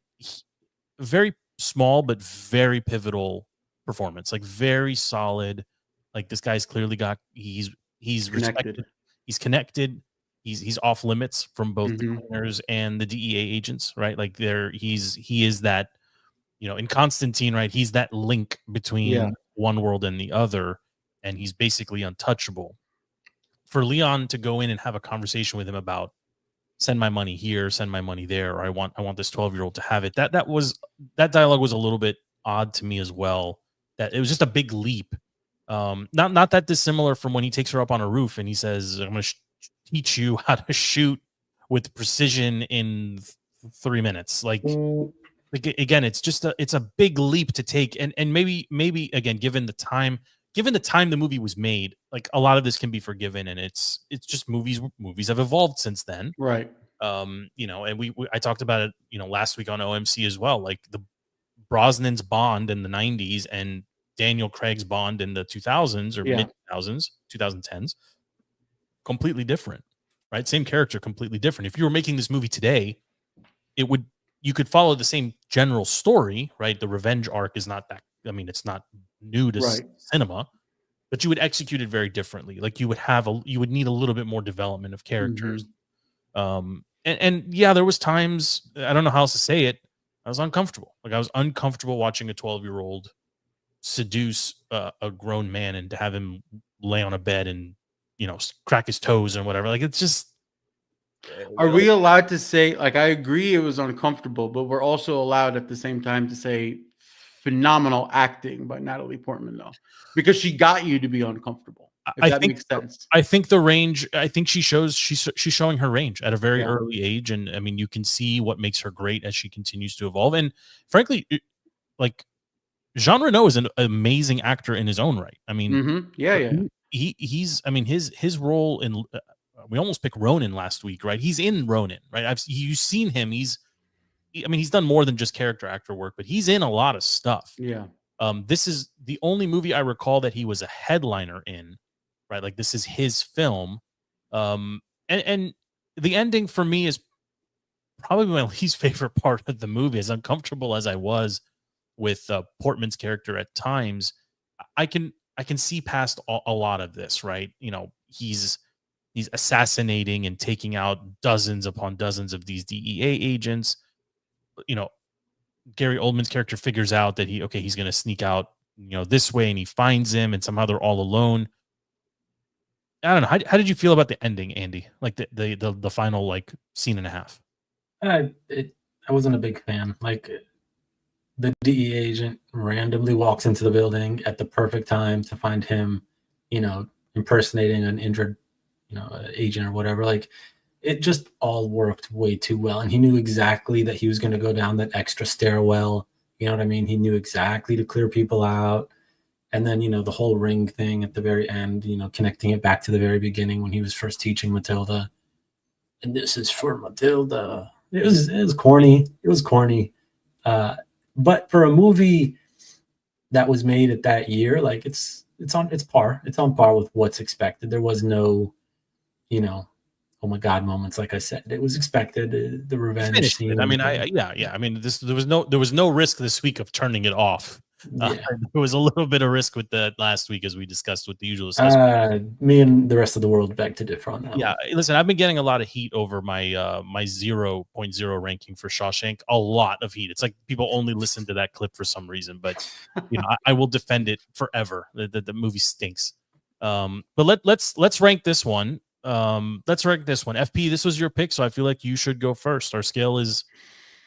very small but very pivotal performance, like very solid. Like this guy's clearly he's respected, he's connected. He's off limits from both the cleaners and the DEA agents, right? Like he is that, in Constantine, right? He's that link between one world and the other, and he's basically untouchable. For Leon to go in and have a conversation with him about send my money here, send my money there, or I want this 12-year-old to have it. That dialogue was a little bit odd to me as well. That it was just a big leap. Not that dissimilar from when he takes her up on a roof and he says, I'm going to teach you how to shoot with precision in 3 minutes. Like again, it's a big leap to take, and maybe again, given the time the movie was made, like a lot of this can be forgiven, and it's just movies have evolved since then, right? And I talked about it, last week on OMC as well. Like the Brosnan's Bond in the 90s and Daniel Craig's Bond in the 2000s or mid 2010s. Completely different, right? Same character, completely different. If you were making this movie today, you could follow the same general story, right? The revenge arc is not that. I mean, it's not new to cinema, but you would execute it very differently. Like you would need a little bit more development of characters. And there was times, I don't know how else to say it. I was uncomfortable. Like I was uncomfortable watching a 12-year-old seduce a grown man and to have him lay on a bed and crack his toes and whatever. Like it's just. Are we allowed to say, like, I agree it was uncomfortable, but we're also allowed at the same time to say phenomenal acting by Natalie Portman, though, because she got you to be uncomfortable. If that makes sense. I think the range. I think she's showing her range at a very early age, and I mean, you can see what makes her great as she continues to evolve. And frankly, like Jean Reno is an amazing actor in his own right. I mean, he's. I mean, his role in. We almost picked Ronin last week, right? He's in Ronin, right? You've seen him. He's done more than just character actor work, but he's in a lot of stuff. Yeah. This is the only movie I recall that he was a headliner in, right? Like this is his film. And the ending for me is probably my least favorite part of the movie. As uncomfortable as I was with Portman's character at times, I can see past a lot of this, right? He's assassinating and taking out dozens upon dozens of these DEA agents. Gary Oldman's character figures out that he's going to sneak out, this way, and he finds him, and somehow they're all alone. I don't know. How did you feel about the ending, Andy? Like the final like scene and a half? I wasn't a big fan. Like the DEA agent randomly walks into the building at the perfect time to find him, impersonating an injured agent or whatever. Like it just all worked way too well, and he knew exactly that he was going to go down that extra stairwell. You know what I mean? He knew exactly to clear people out, and then the whole ring thing at the very end, connecting it back to the very beginning when he was first teaching Matilda, and this is for Matilda. It was corny. It was corny, but for a movie that was made at that year, like it's on par with what's expected. There was no oh my god moments. Like I said, it was expected. The revenge scene. I mean, I mean, there was no risk this week of turning it off. There was a little bit of risk with that last week, as we discussed with The Usual Suspects. Me and the rest of the world beg to differ on that. Yeah, listen, I've been getting a lot of heat over my my 0.0 ranking for Shawshank. A lot of heat. It's like people only listen to that clip for some reason, but I will defend it forever. The movie stinks. But let's rank this one. Let's rank this one. FP, this was your pick, so I feel like you should go first. Our scale is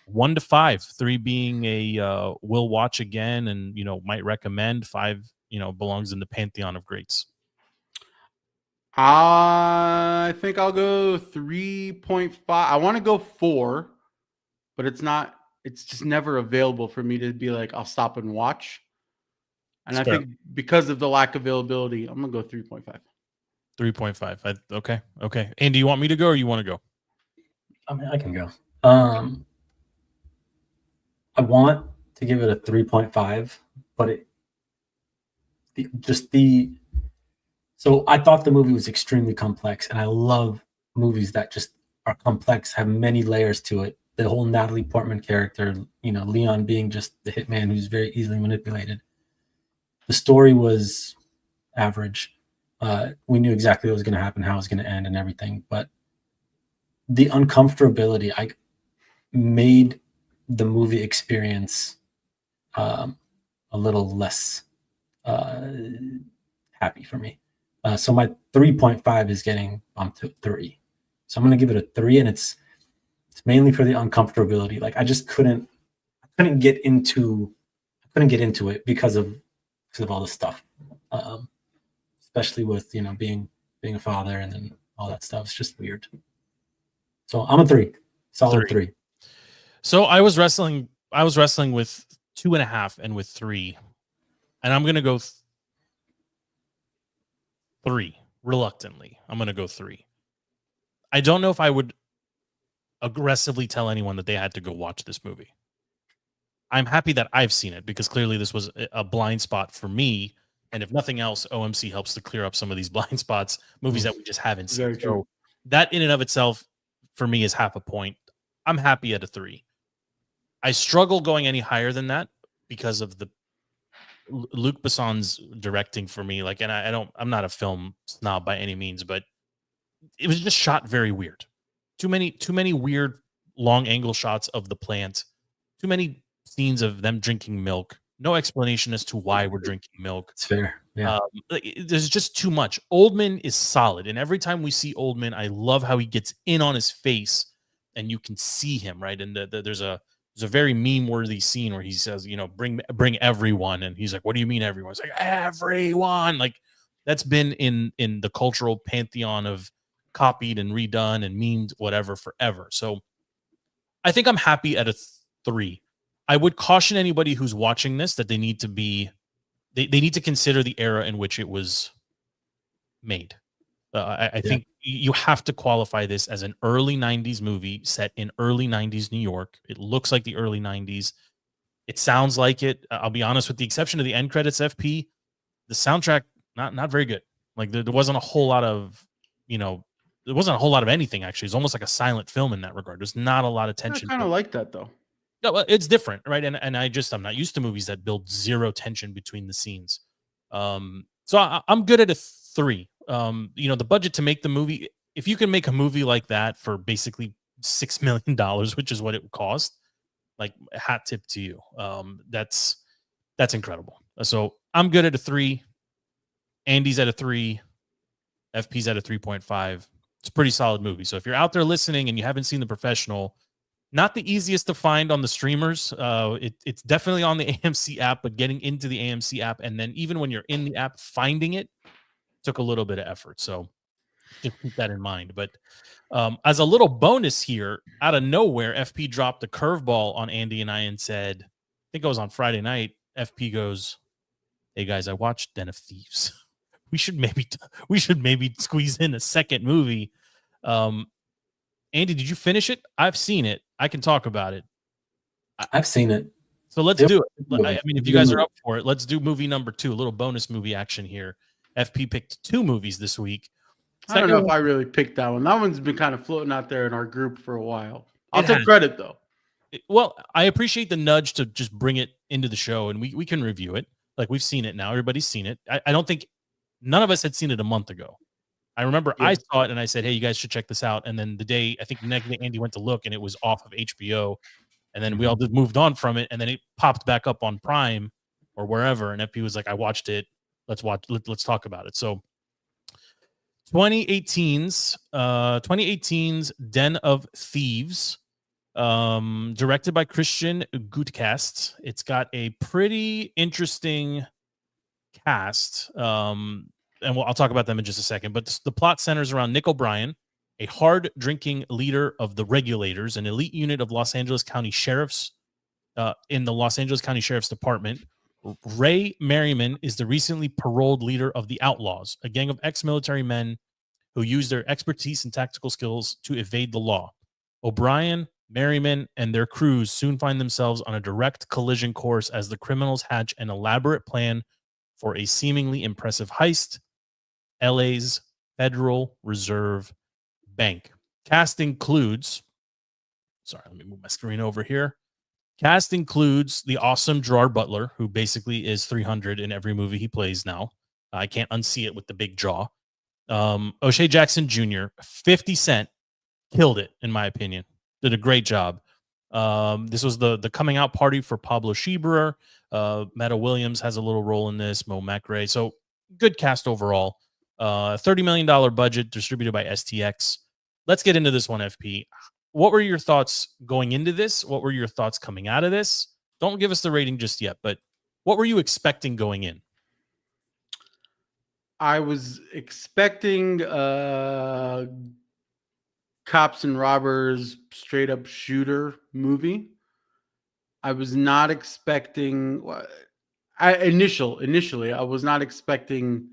1 to 5, 3 being a will watch again and might recommend, 5 belongs in the pantheon of greats. I think I'll go 3.5. I want to go 4, but it's just never available for me to be like, I'll stop and watch. And I think because of the lack of availability, I'm gonna go 3.5. 3.5. Okay. And do you want me to go or you want to go? I mean, I can go. I want to give it a 3.5, but so I thought the movie was extremely complex, and I love movies that just are complex, have many layers to it. The whole Natalie Portman character, Leon being just the hitman who's very easily manipulated. The story was average. We knew exactly what was going to happen, how it was going to end, and everything. But the uncomfortability made the movie experience a little less happy for me. So my 3.5 is getting bumped to 3. So I'm going to give it a 3, and it's mainly for the uncomfortability. Like I just couldn't get into it because of all this stuff. Especially with being a father and then all that stuff. It's just weird. So I'm a 3, solid 3. So I was wrestling with 2.5 and with 3, and I'm gonna go 3 reluctantly. I'm gonna go 3. I don't know if I would aggressively tell anyone that they had to go watch this movie. I'm happy that I've seen it because clearly this was a blind spot for me. And if nothing else, OMC helps to clear up some of these blind spots, movies that we just haven't seen. So that in and of itself, for me, is half a point. I'm happy at a 3. I struggle going any higher than that because of the Luc Besson's directing for me. Like, and I'm not a film snob by any means, but it was just shot very weird. Too many weird long angle shots of the plant. too many scenes of them drinking milk. No explanation as to why we're drinking milk. It's fair. Yeah. There's just too much. Oldman is solid, and every time we see Oldman, I love how he gets in on his face, and you can see him, right. And there's a very meme-worthy scene where he says, bring everyone, and he's like, "What do you mean everyone?" It's like, everyone. Like, that's been in the cultural pantheon of copied and redone and memed whatever forever. So I think I'm happy at a 3. I would caution anybody who's watching this that they need to be they need to consider the era in which it was made. I think you have to qualify this as an early 90s movie set in early 90s New York. It looks like the early 90s. It sounds like it. I'll be honest, with the exception of the end credits, FP, the soundtrack, not very good. Like, there wasn't a whole lot of, there wasn't a whole lot of anything, actually. It's almost like a silent film in that regard. There's not a lot of tension. I kind of like that, though. No, well, it's different, right? And I'm not used to movies that build zero tension between the scenes. So I'm good at a 3. The budget to make the movie, if you can make a movie like that for basically $6 million, which is what it would cost, like, hat tip to you. That's incredible. So I'm good at a 3. Andy's at a 3. FP's at a 3.5. It's a pretty solid movie. So if you're out there listening and you haven't seen The Professional, not the easiest to find on the streamers. It's definitely on the AMC app, but getting into the AMC app, and then even when you're in the app, finding it took a little bit of effort. So just keep that in mind. But as a little bonus here, out of nowhere, FP dropped a curveball on Andy and I and said, I think it was on Friday night, FP goes, "Hey guys, I watched Den of Thieves. We should maybe squeeze in a second movie." Andy, did you finish it? I've seen it. I can talk about it. I've seen it. So let's do it. I mean, if you guys are up for it, let's do movie number 2, a little bonus movie action here. FP picked 2 movies this week. I don't know if I really picked that one. That one's been kind of floating out there in our group for a while. I'll take credit, though. Well, I appreciate the nudge to just bring it into the show, and we can review it. Like, we've seen it now. Everybody's seen it. I don't think none of us had seen it a month ago. I remember I saw it and I said, "Hey, you guys should check this out." And then the next day Andy went to look and it was off of HBO. And then we all just moved on from it. And then it popped back up on Prime or wherever. And FP was like, "I watched it. Let's talk about it." So 2018's Den of Thieves, directed by Christian Gutcast. It's got a pretty interesting cast. And I'll talk about them in just a second. But the plot centers around Nick O'Brien, a hard-drinking leader of the Regulators, an elite unit of Los Angeles County Sheriffs in the Los Angeles County Sheriff's Department. Ray Merriman is the recently paroled leader of the Outlaws, a gang of ex-military men who use their expertise and tactical skills to evade the law. O'Brien, Merriman, and their crews soon find themselves on a direct collision course as the criminals hatch an elaborate plan for a seemingly impressive heist. LA's Federal Reserve Bank. Cast includes, let me move my screen over here. Cast includes the awesome Gerard Butler, who basically is 300 in every movie he plays now. I can't unsee it with the big jaw. O'Shea Jackson Jr., 50 Cent, killed it, in my opinion. Did a great job. This was the coming out party for Pablo Schieberer. Meta Williams has a little role in this. Mo McRae. So good cast overall. $30 million budget, distributed by STX. Let's get into this one, FP. What were your thoughts going into this? What were your thoughts coming out of this? Don't give us the rating just yet, but what were you expecting going in? I was expecting cops and robbers, straight up shooter movie. I was not expecting initially I was not expecting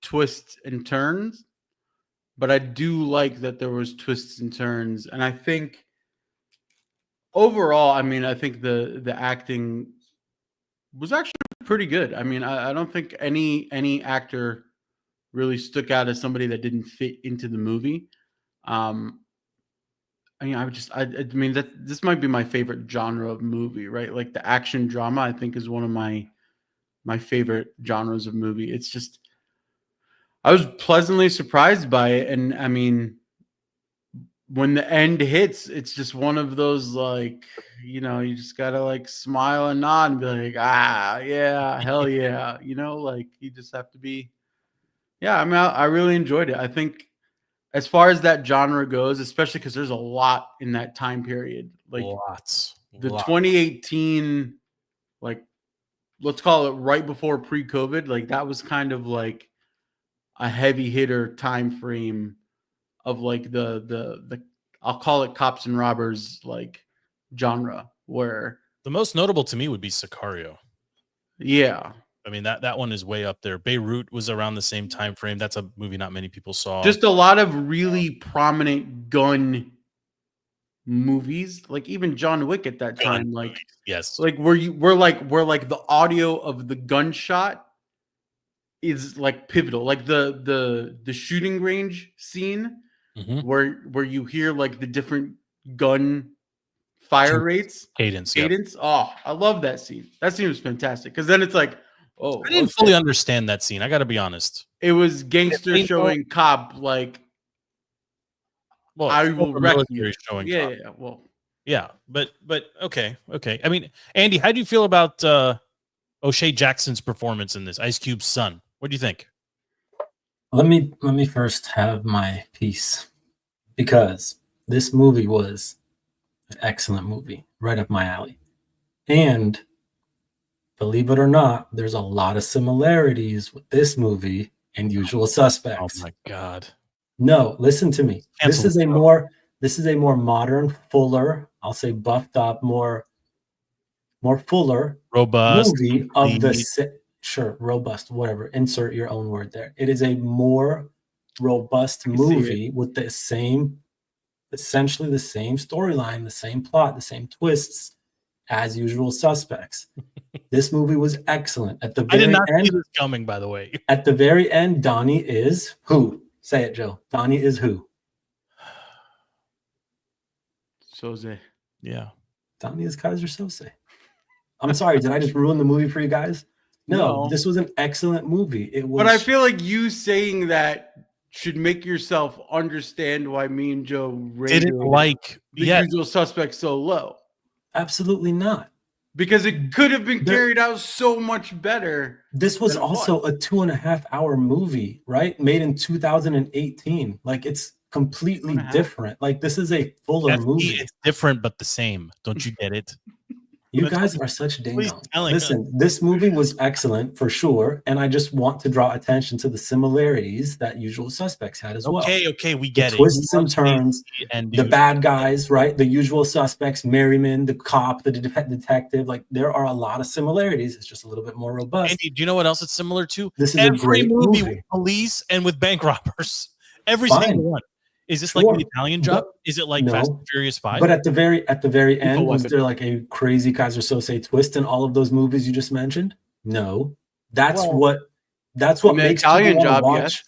twists and turns, but I do like that there was twists and turns. And I think overall, I think the acting was actually pretty good. I don't think any actor really stuck out as somebody that didn't fit into the movie. This might be my favorite genre of movie, right? Like, the action drama, I think, is one of my favorite genres of movie. It's just, I was pleasantly surprised by it. And when the end hits, it's just one of those like, you just gotta like smile and nod and be like, ah, yeah, hell yeah, like you just have to be. Yeah, I mean, I really enjoyed it. I think as far as that genre goes, especially because there's a lot in that time period, like Lots. 2018, like let's call it right before pre-COVID, like that was kind of like a heavy hitter time frame of like the I'll call it cops and robbers like genre, where The most notable to me would be Sicario. yeah, I mean, that one is way up there. Beirut was around the same time frame. That's a movie not many people saw. just a lot of really prominent gun movies, like even John Wick at that time, like yes, like we're like the audio of the gunshot is like pivotal, like the shooting range scene where you hear like the different gun fire rates, cadence. Oh, I love that scene. That scene was fantastic because then it's like, oh, I didn't fully understand that scene. I got to be honest. it was gangster showing cop like, well, I will wreck you. Showing Yeah, cop. yeah, well, yeah, but okay. I mean, Andy, how do you feel about O'Shea Jackson's performance in this? Ice Cube's son. What do you think? Let me first have my piece, because this movie was an excellent movie, right up my alley. And believe it or not, there's a lot of similarities with this movie and Usual Suspects. Oh my God. No, listen to me. Cancel This is a more modern, fuller, I'll say buffed up, more fuller, robust movie of the robust, whatever. Insert your own word there. It is a more robust movie with essentially the same storyline, the same plot, the same twists as Usual Suspects. This movie was excellent. At the very I did not end, see this coming, by the way. At the very end, Donnie is who? Say it, Joe. Donnie is who? Soze. Yeah. Donnie is Kaiser Soze. I'm sorry, did I just ruin the movie for you guys? No, this was an excellent movie. It was. But I feel like you saying that should make yourself understand why me and Joe didn't like the Usual Suspects so low. Absolutely not. Because it could have been carried out so much better. This was also a 2.5-hour movie, right? Made in 2018. Like, it's completely different. Like, this is a fuller movie. It's different, but the same. Don't you get it? You guys are such ding-dongs. Listen, this movie was excellent for sure, and I just want to draw attention to the similarities that Usual Suspects had as well. Okay, we get it. Twists and turns, the bad guys, right? The Usual Suspects, Merriman, the cop, the detective. Like, there are a lot of similarities. It's just a little bit more robust. Andy, do you know what else it's similar to? This is a great movie with police and with bank robbers. Every single one. Is this like the Italian Job? Is it like Fast and Furious 5? But at the very end, was there like a crazy Kaiser Soze twist in all of those movies you just mentioned? No. That's what makes Italian Job watch. Yes.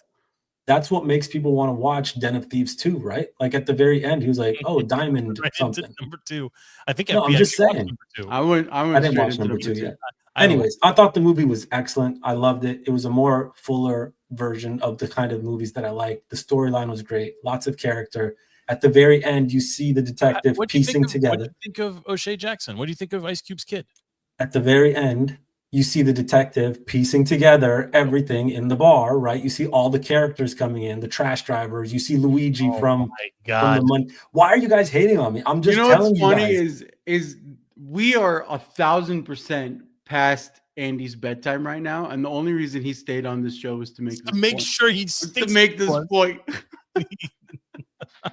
That's what makes people want to watch Den of Thieves 2, right? Like at the very end, he was like, "Oh, Diamond something." Number 2. I think I'm just saying. I didn't watch number 2 yet. Anyways, I thought the movie was excellent. I loved it. It was a more fuller version of the kind of movies that I like. The storyline was great. Lots of character. At the very end, you see the detective piecing together. What do you think of O'Shea Jackson? What do you think of Ice Cube's kid? At the very end, you see the detective piecing together everything in the bar, right? You see all the characters coming in, the trash drivers. You see Luigi from the money. Why are you guys hating on me? I'm just telling you what's guys. funny is we are 1,000% past Andy's bedtime right now, and the only reason he stayed on this show was to make sure he's to make this point.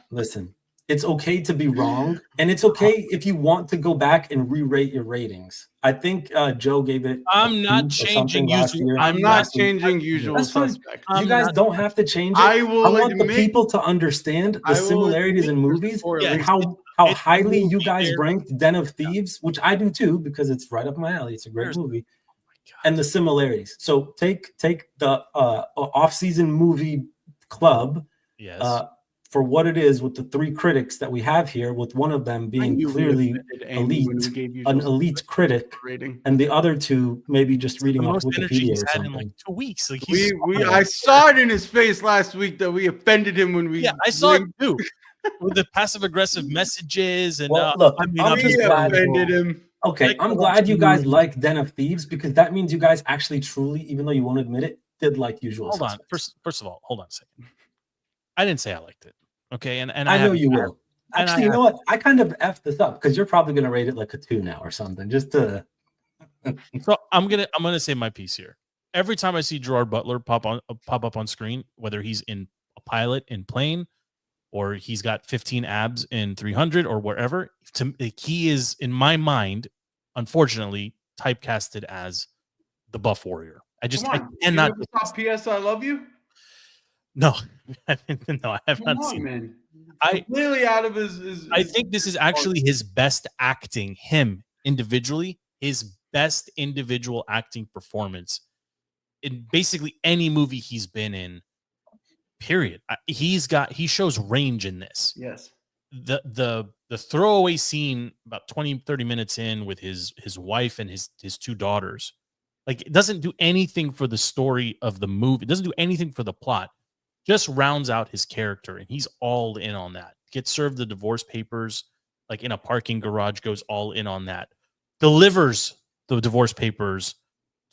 Listen, it's okay to be wrong, and it's okay if you want to go back and re-rate your ratings. I think Joe gave it. I'm not changing Usual. I'm not changing Usual Suspects. You guys don't have to change it. I want the people to understand the similarities in movies and how highly you guys ranked Den of Thieves, which I do too, because it's right up my alley. It's a great movie. And the similarities. So take the off-season movie club for what it is, with the 3 critics that we have here, with one of them being clearly an elite critic, and the other 2 maybe just reading off Wikipedia or something. In like 2 weeks. Like I saw it in his face last week that we offended him when we. Yeah, I saw it too. with the passive aggressive messages and Well, look, I mean, I'm just glad. offended him. Okay, Like, I'm glad you guys like Den of Thieves because that means you guys actually truly, even though you won't admit it, did like Usual hold on. Suspects. First of all, hold on a second. I didn't say I liked it. Okay, and I know you will. and Actually, you know what? I kind of effed this up because you're probably gonna rate it like a 2 now or something, just to. So I'm gonna say my piece here. Every time I see Gerard Butler pop up on screen, whether he's in a pilot in plane or he's got 15 abs in 300 or wherever, he is in my mind, unfortunately, typecasted as the buff warrior. I cannot. You never saw P.S. I Love You? No, no, I have Come not on, seen. man. I Completely out of his. I think this is actually his best acting. Him individually, his best individual acting performance in basically any movie he's been in. Period. He shows range in this. Yes. The throwaway scene about 20-30 minutes in with his wife and his 2 daughters, like, it doesn't do anything for the story of the movie. It doesn't do anything for the plot. Just rounds out his character, and he's all in on that. Gets served the divorce papers like in a parking garage, goes all in on that. Delivers the divorce papers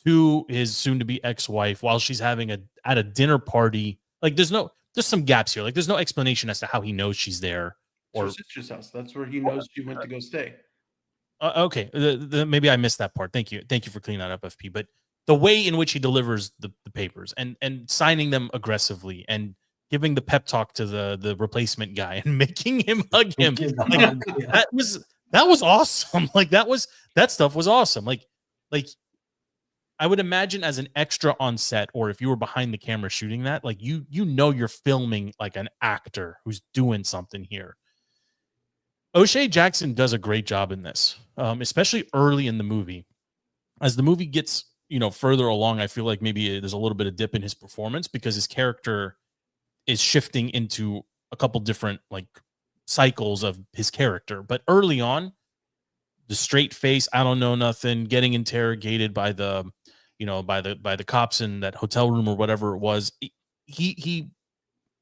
to his soon-to-be ex-wife while she's having at a dinner party. Like, there's some gaps here. Like, there's no explanation as to how he knows she's there. Or sister's house. That's where he knows she went to go stay. Okay, maybe I missed that part. Thank you for cleaning that up, FP. But the way in which he delivers the papers and signing them aggressively and giving the pep talk to the replacement guy and making him hug him, like, that was awesome. Like, that stuff was awesome. Like I would imagine as an extra on set, or if you were behind the camera shooting that, like, you're filming like an actor who's doing something here. O'Shea Jackson does a great job in this, especially early in the movie. As the movie gets, further along, I feel like maybe there's a little bit of dip in his performance because his character is shifting into a couple different like cycles of his character. But early on, the straight face, I don't know nothing, getting interrogated by the cops in that hotel room or whatever it was. He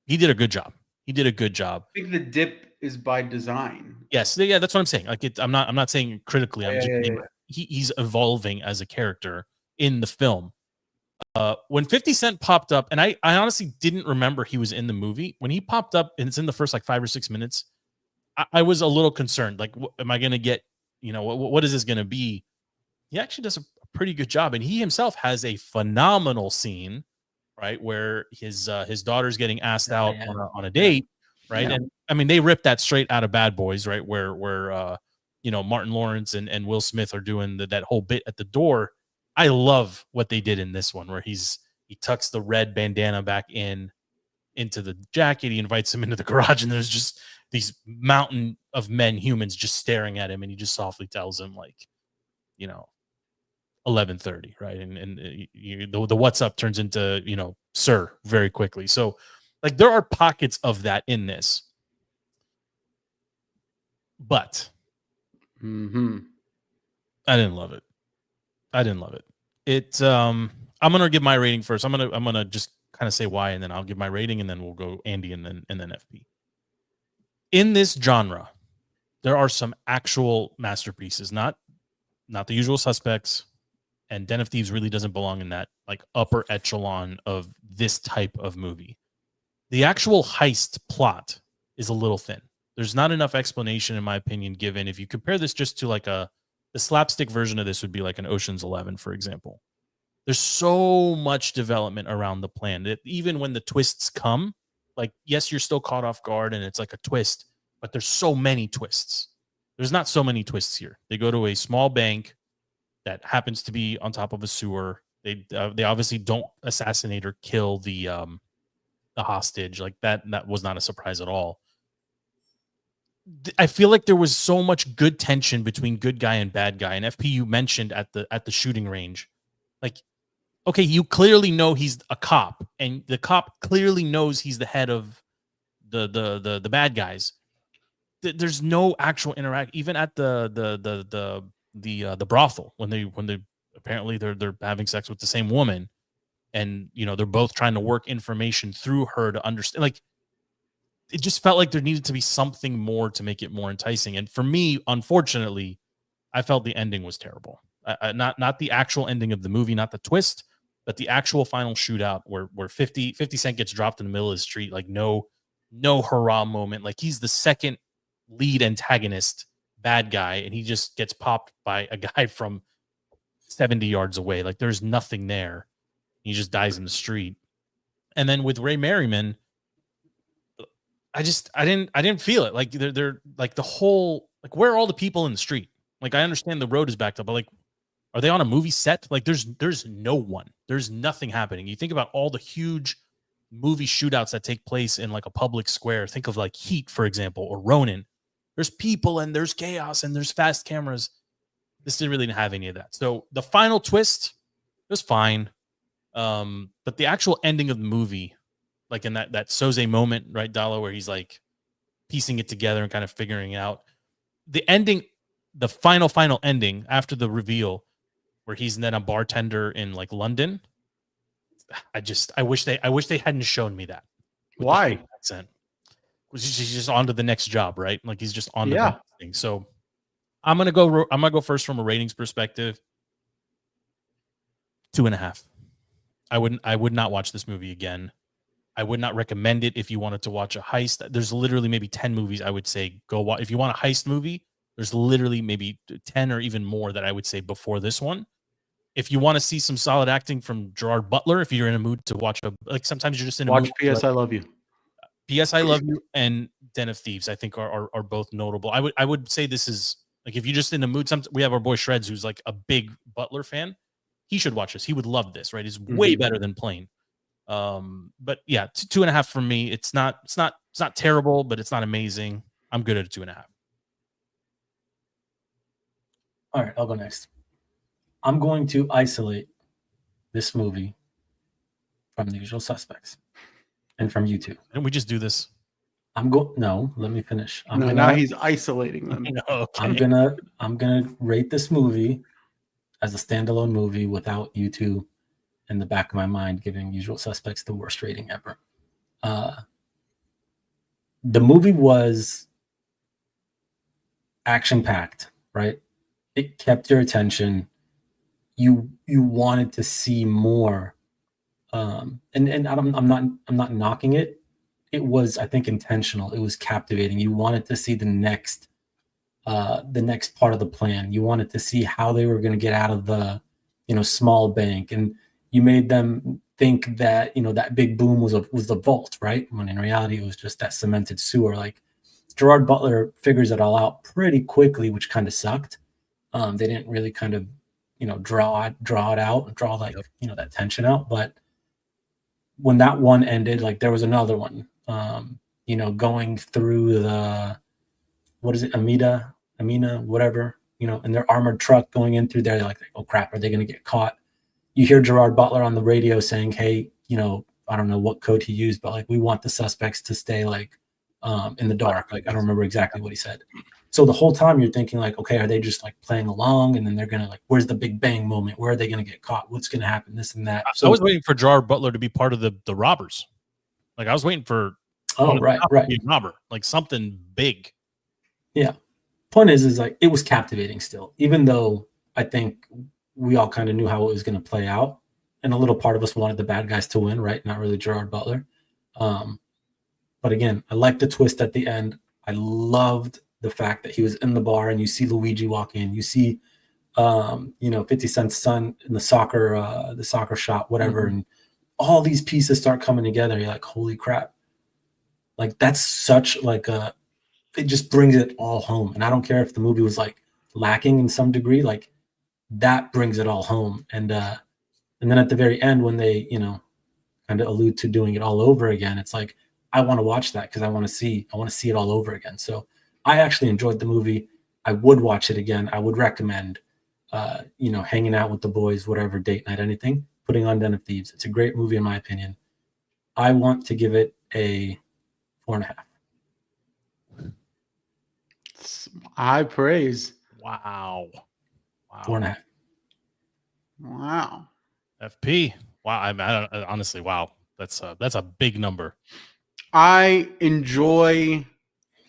did a good job. He did a good job. I think the dip is by design. Yes, yeah, that's what I'm saying. Like, I'm not saying critically. I'm just saying he's evolving as a character in the film. When 50 Cent popped up, and I honestly didn't remember he was in the movie. When he popped up, and it's in the first like 5 or 6 minutes, I was a little concerned. Like, am I going to get, what is this going to be? He actually does a pretty good job, and he himself has a phenomenal scene, right, where his daughter's getting asked out on a date, right? Yeah. And I mean, they ripped that straight out of Bad Boys, right? Where Martin Lawrence and Will Smith are doing that whole bit at the door. I love what they did in this one, where he tucks the red bandana back into the jacket. He invites him into the garage, and there's just these mountain of humans just staring at him, and he just softly tells him, like, 11:30, right? And the what's up turns into sir very quickly. So, like, there are pockets of that in this, but I didn't love it. I'm gonna give my rating first. I'm gonna just kind of say why, and then I'll give my rating, and then we'll go Andy and then FP. In this genre, there are some actual masterpieces, not the Usual Suspects, and Den of Thieves really doesn't belong in that like upper echelon of this type of movie. The actual heist plot is a little thin. There's not enough explanation, in my opinion, given. If you compare this just to like the slapstick version of this would be like an Ocean's 11, for example. There's so much development around the plan that even when the twists come, like, yes, you're still caught off guard and it's like a twist, but there's so many twists. There's not so many twists here. They go to a small bank that happens to be on top of a sewer. They obviously don't assassinate or kill the hostage. Like, that was not a surprise at all. I feel like there was so much good tension between good guy and bad guy. And FP, you mentioned at the shooting range, like, okay, you clearly know he's a cop, and the cop clearly knows he's the head of the bad guys. There's no actual interact, even at the brothel when they apparently they're having sex with the same woman, and they're both trying to work information through her to understand. Like, it just felt like there needed to be something more to make it more enticing. And for me, unfortunately, I felt the ending was terrible. Not the actual ending of the movie, not the twist, but the actual final shootout where 50 Cent gets dropped in the middle of the street, like no hurrah moment. Like he's the second lead antagonist bad guy, and he just gets popped by a guy from 70 yards away. Like there's nothing there. He just dies in the street. And then with Ray Merriman, I didn't feel it. Like they're like the whole, like, where are all the people in the street? Like I understand the road is backed up, but like, are they on a movie set? Like there's no one. There's nothing happening. You think about all the huge movie shootouts that take place in like a public square. Think of like Heat, for example, or Ronin. There's people and there's chaos and there's fast cameras. This didn't really have any of that. So the final twist was fine. But the actual ending of the movie, like in that Soze moment, right, Dalo, where he's like piecing it together and kind of figuring it out. The ending, the final ending after the reveal, where he's then a bartender in like London. I wish they hadn't shown me that. Why? Accent. He's just on to the next job, right? Like he's just on to the next thing. So I'm gonna go first from a ratings perspective. 2.5. I would not watch this movie again. I would not recommend it if you wanted to watch a heist. There's literally maybe 10 movies I would say go watch. If you want a heist movie, there's literally maybe 10 or even more that I would say before this one. If you want to see some solid acting from Gerard Butler, if you're in a mood to watch sometimes you're just in a mood. Watch P.S. I Love You. P.S. I Love You and Den of Thieves, I think are both notable. I would say this is like, if you're just in the mood. We have our boy Shreds, who's like a big Butler fan. He should watch this. He would love this, right? It's way better than Plane. But yeah, 2.5 for me. It's not terrible, but it's not amazing. I'm good at a 2.5. All right, I'll go next. I'm going to isolate this movie from The Usual Suspects and from you two. Didn't we just do this? No, let me finish. Now he's isolating them. Okay. I'm gonna rate this movie as a standalone movie without you two in the back of my mind giving Usual Suspects the worst rating ever. The movie was action-packed, right? It kept your attention. You wanted to see more. And I'm not knocking it. It was, I think, intentional. It was captivating. You wanted to see the next part of the plan. You wanted to see how they were going to get out of the, small bank, and you made them think that, that big boom was the vault, right? When in reality it was just that cemented sewer. Like, Gerard Butler figures it all out pretty quickly, which kind of sucked. They didn't really kind of, draw it out and draw that tension out. But when that one ended, like, there was another one, going through the, what is it? Amina, whatever, in their armored truck going in through there. They're like, oh crap, are they going to get caught? You hear Gerard Butler on the radio saying, hey, I don't know what code he used, but like, we want the suspects to stay like in the dark. Like, I don't remember exactly what he said. So the whole time you're thinking like, okay, are they just like playing along? And then they're going to like, where's the big bang moment? Where are they going to get caught? What's going to happen? This and that. So I was waiting for Gerard Butler to be part of the robbers. Like, I was waiting for right. robber, like something big. Yeah. Point is like, it was captivating still, even though I think we all kind of knew how it was going to play out. And a little part of us wanted the bad guys to win, right? Not really Gerard Butler. But again, I liked the twist at the end. I loved the fact that he was in the bar and you see Luigi walk in, you see, 50 Cent's son in the soccer shop, whatever. And all these pieces start coming together. You're like, holy crap. Like, that's such like it just brings it all home. And I don't care if the movie was like lacking in some degree, like that brings it all home. And then at the very end, when they, kind of allude to doing it all over again, it's like, I want to watch that because I want to see it all over again. So I actually enjoyed the movie. I would watch it again. I would recommend, hanging out with the boys, whatever, date night, anything, putting on Den of Thieves. It's a great movie in my opinion. I want to give it a 4.5. High praise. Wow. 4.5. Wow. FP. Wow. I don't, honestly, wow. That's a big number. I enjoy.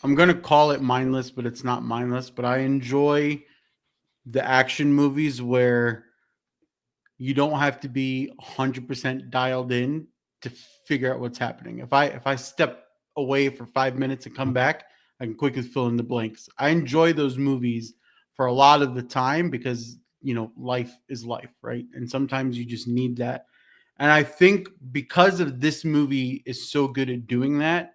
I'm gonna call it mindless, but it's not mindless. But I enjoy the action movies where you don't have to be 100% dialed in to figure out what's happening. If I step away for 5 minutes and come back, I can quickly fill in the blanks. I enjoy those movies for a lot of the time because life is life, right? And sometimes you just need that. And I think because of this movie is so good at doing that,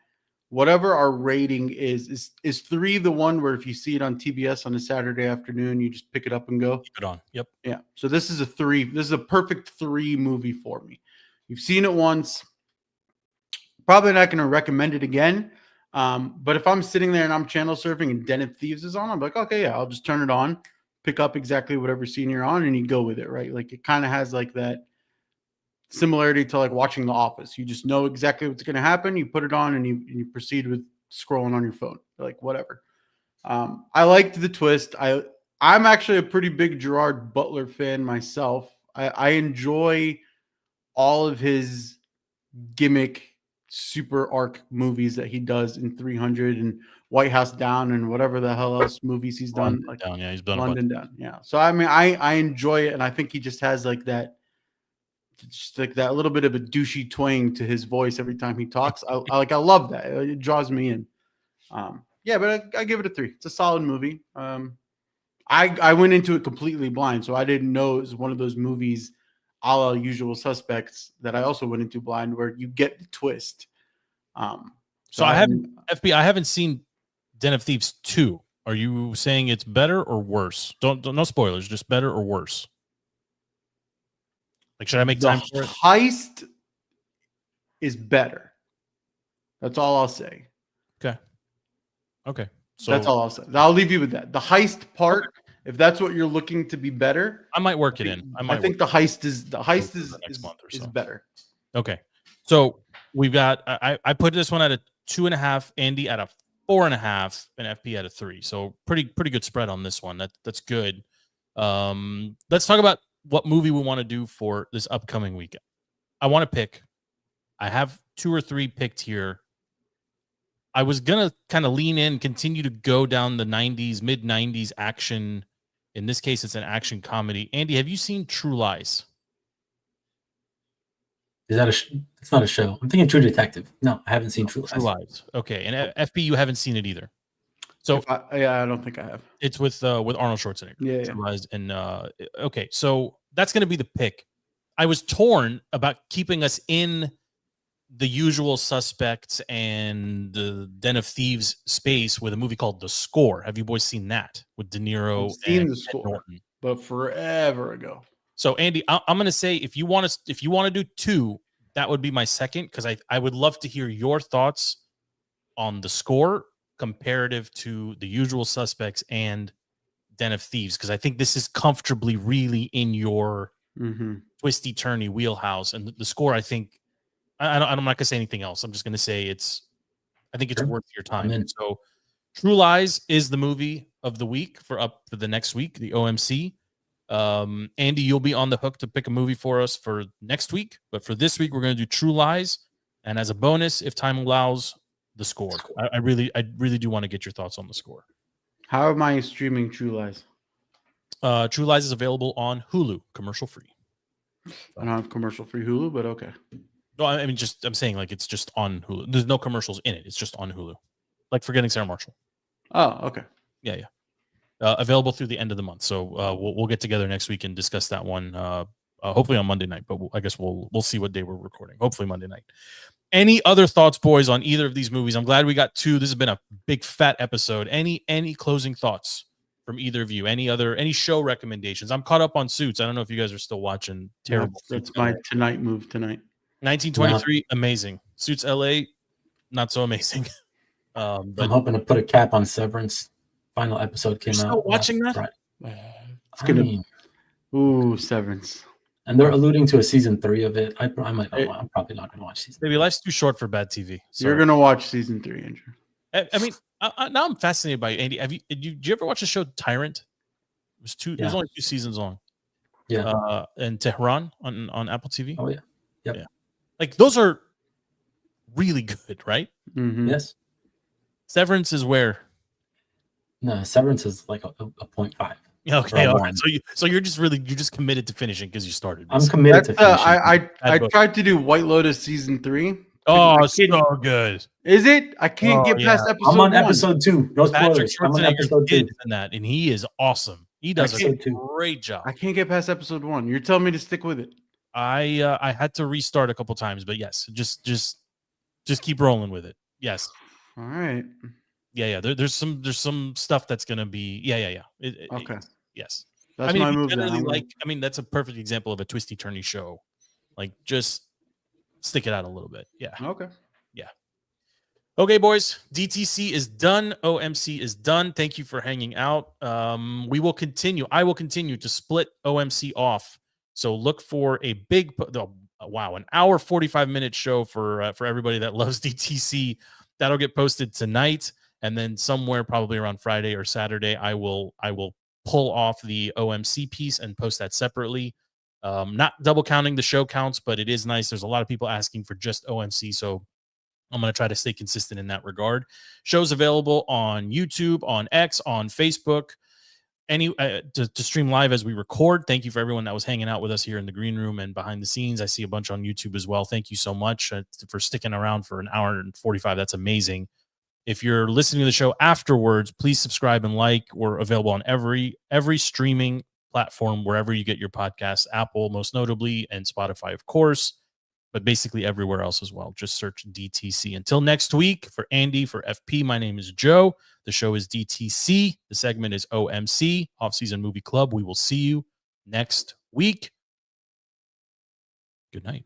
whatever our rating is 3 the one where if you see it on TBS on a Saturday afternoon, you just pick it up and go? Keep it on. Yep. Yeah. So this is a 3. This is a perfect 3 movie for me. You've seen it once. Probably not going to recommend it again. But if I'm sitting there and I'm channel surfing and Den of Thieves is on, I'm like, okay, yeah, I'll just turn it on, pick up exactly whatever scene you're on, and you go with it, right? Like it kind of has like that similarity to like watching The Office. You just know exactly what's going to happen. You put it on and you proceed with scrolling on your phone, like whatever. I liked the twist. I'm actually a pretty big Gerard Butler fan myself. I enjoy all of his gimmick super arc movies that he does in 300 and White House Down and whatever the hell else movies he's done. London Down, yeah, he's done London Down, yeah. So I mean, I enjoy it, and I think he just has like that, just like that little bit of a douchey twang to his voice every time he talks. I love that. It draws me in. Yeah, but I give it a 3. It's a solid movie. I went into it completely blind, so I didn't know it was one of those movies a la Usual Suspects that I also went into blind where you get the twist. So I haven't seen Den of Thieves 2. Are you saying it's better or worse? Don't no spoilers, just better or worse. Like, should I make time for it? Heist is better. That's all I'll say. Okay. So that's all I'll say. I'll leave you with that. The heist part, if that's what you're looking to be better, I might work it in. I think the heist is better. Okay. So we've got I put this one at a 2.5, Andy at a 4.5, and FP at a 3. So pretty good spread on this one. That's good. Let's talk about what movie we want to do for this upcoming weekend. I want to pick. I have 2 or 3 picked here. I was going to kind of lean in, continue to go down the 90s, mid-90s action. In this case, it's an action comedy. Andy, have you seen True Lies? Is that it's not a show. I'm thinking True Detective. No, I haven't seen True Lies. True Lies. Okay. And FP, you haven't seen it either. So I don't think I have. It's with Arnold Schwarzenegger. Yeah. True Lies. And okay. So that's going to be the pick. I was torn about keeping us in the Usual Suspects and the Den of Thieves space with a movie called The Score. Have you boys seen that with De Niro? I've seen and The Score, Norton? but forever ago. So Andy, I'm going to say if you want to do 2, that would be my second, because I would love to hear your thoughts on The Score comparative to the Usual Suspects and Den of Thieves, because I think this is comfortably really in your twisty turny wheelhouse. And the Score, I think. I'm not going to say anything else. I'm just going to say I think it's worth your time. And so True Lies is the movie of the week for the next week, the OMC. Andy, you'll be on the hook to pick a movie for us for next week. But for this week, we're going to do True Lies. And as a bonus, if time allows, The Score. I really do want to get your thoughts on The Score. How am I streaming True Lies? True Lies is available on Hulu, commercial free. I don't have commercial free Hulu, but okay. No, I mean, I'm saying like it's just on Hulu. There's no commercials in it. It's just on Hulu. Like Forgetting Sarah Marshall. Oh, okay. Yeah. Available through the end of the month. So we'll get together next week and discuss that one. Hopefully on Monday night, but I guess we'll see what day we're recording. Hopefully Monday night. Any other thoughts, boys, on either of these movies? I'm glad we got 2. This has been a big fat episode. Any closing thoughts from either of you? Any show recommendations? I'm caught up on Suits. I don't know if you guys are still watching. Terrible. That's my tonight move tonight. 1923, amazing. Suits LA, not so amazing. I'm hoping to put a cap on Severance. Final episode came out. Still watching that? Severance. And they're alluding to a season 3 of it. I might not. I'm probably not going to watch season. Maybe life's too short for bad TV. You're going to watch season 3, Andrew. I mean, now I'm fascinated by you, Andy. Did you ever watch the show Tyrant? It was 2. Yeah. It was only 2 seasons long. Yeah. And Tehran on Apple TV. Oh yeah. Yep. Yeah. Like those are really good, right? Mhm. Yes. Severance is where. No, Severance is like a 0.5. Okay, Or a all 1. right. So you're just committed to finishing because you started. I'm basically. committed to That's, finishing. I tried to do White Lotus season 3. Oh, I couldn't- so good. Is it? I can't Oh, get yeah. past episode I'm on 1. episode 2. No Patrick spoilers. I'm on Schwarzenegger's episode kid 2. in that, and he is awesome. He does a Episode 2. great job. I can't get past episode 1. You're telling me to stick with it. I had to restart a couple times, but yes, just keep rolling with it. Yes. All right. Yeah. There's some stuff that's gonna be. Yeah. Okay. Yes. That's if my you move then. generally that's a perfect example of a twisty turny show. Like, just stick it out a little bit. Yeah. Okay. Okay, boys. DTC is done. OMC is done. Thank you for hanging out. We will continue. I will continue to split OMC off. So look for a big, an hour 45-minute show for everybody that loves DTC. That'll get posted tonight, and then somewhere probably around Friday or Saturday, I will pull off the OMC piece and post that separately. Not double counting the show counts, but it is nice. There's a lot of people asking for just OMC, so I'm going to try to stay consistent in that regard. Shows available on YouTube, on X, on Facebook, to stream live as we record. Thank you for everyone that was hanging out with us here in the green room and behind the scenes. I see a bunch on YouTube as well. Thank you so much for sticking around for an hour and 45. That's amazing. If you're listening to the show afterwards, please subscribe and like. We're available on every streaming platform, wherever you get your podcasts, Apple most notably, and Spotify, of course, but basically everywhere else as well. Just search DTC. Until next week, for Andy, for FP, my name is Joe. The show is DTC. The segment is OMC, Off-Season Movie Club. We will see you next week. Good night.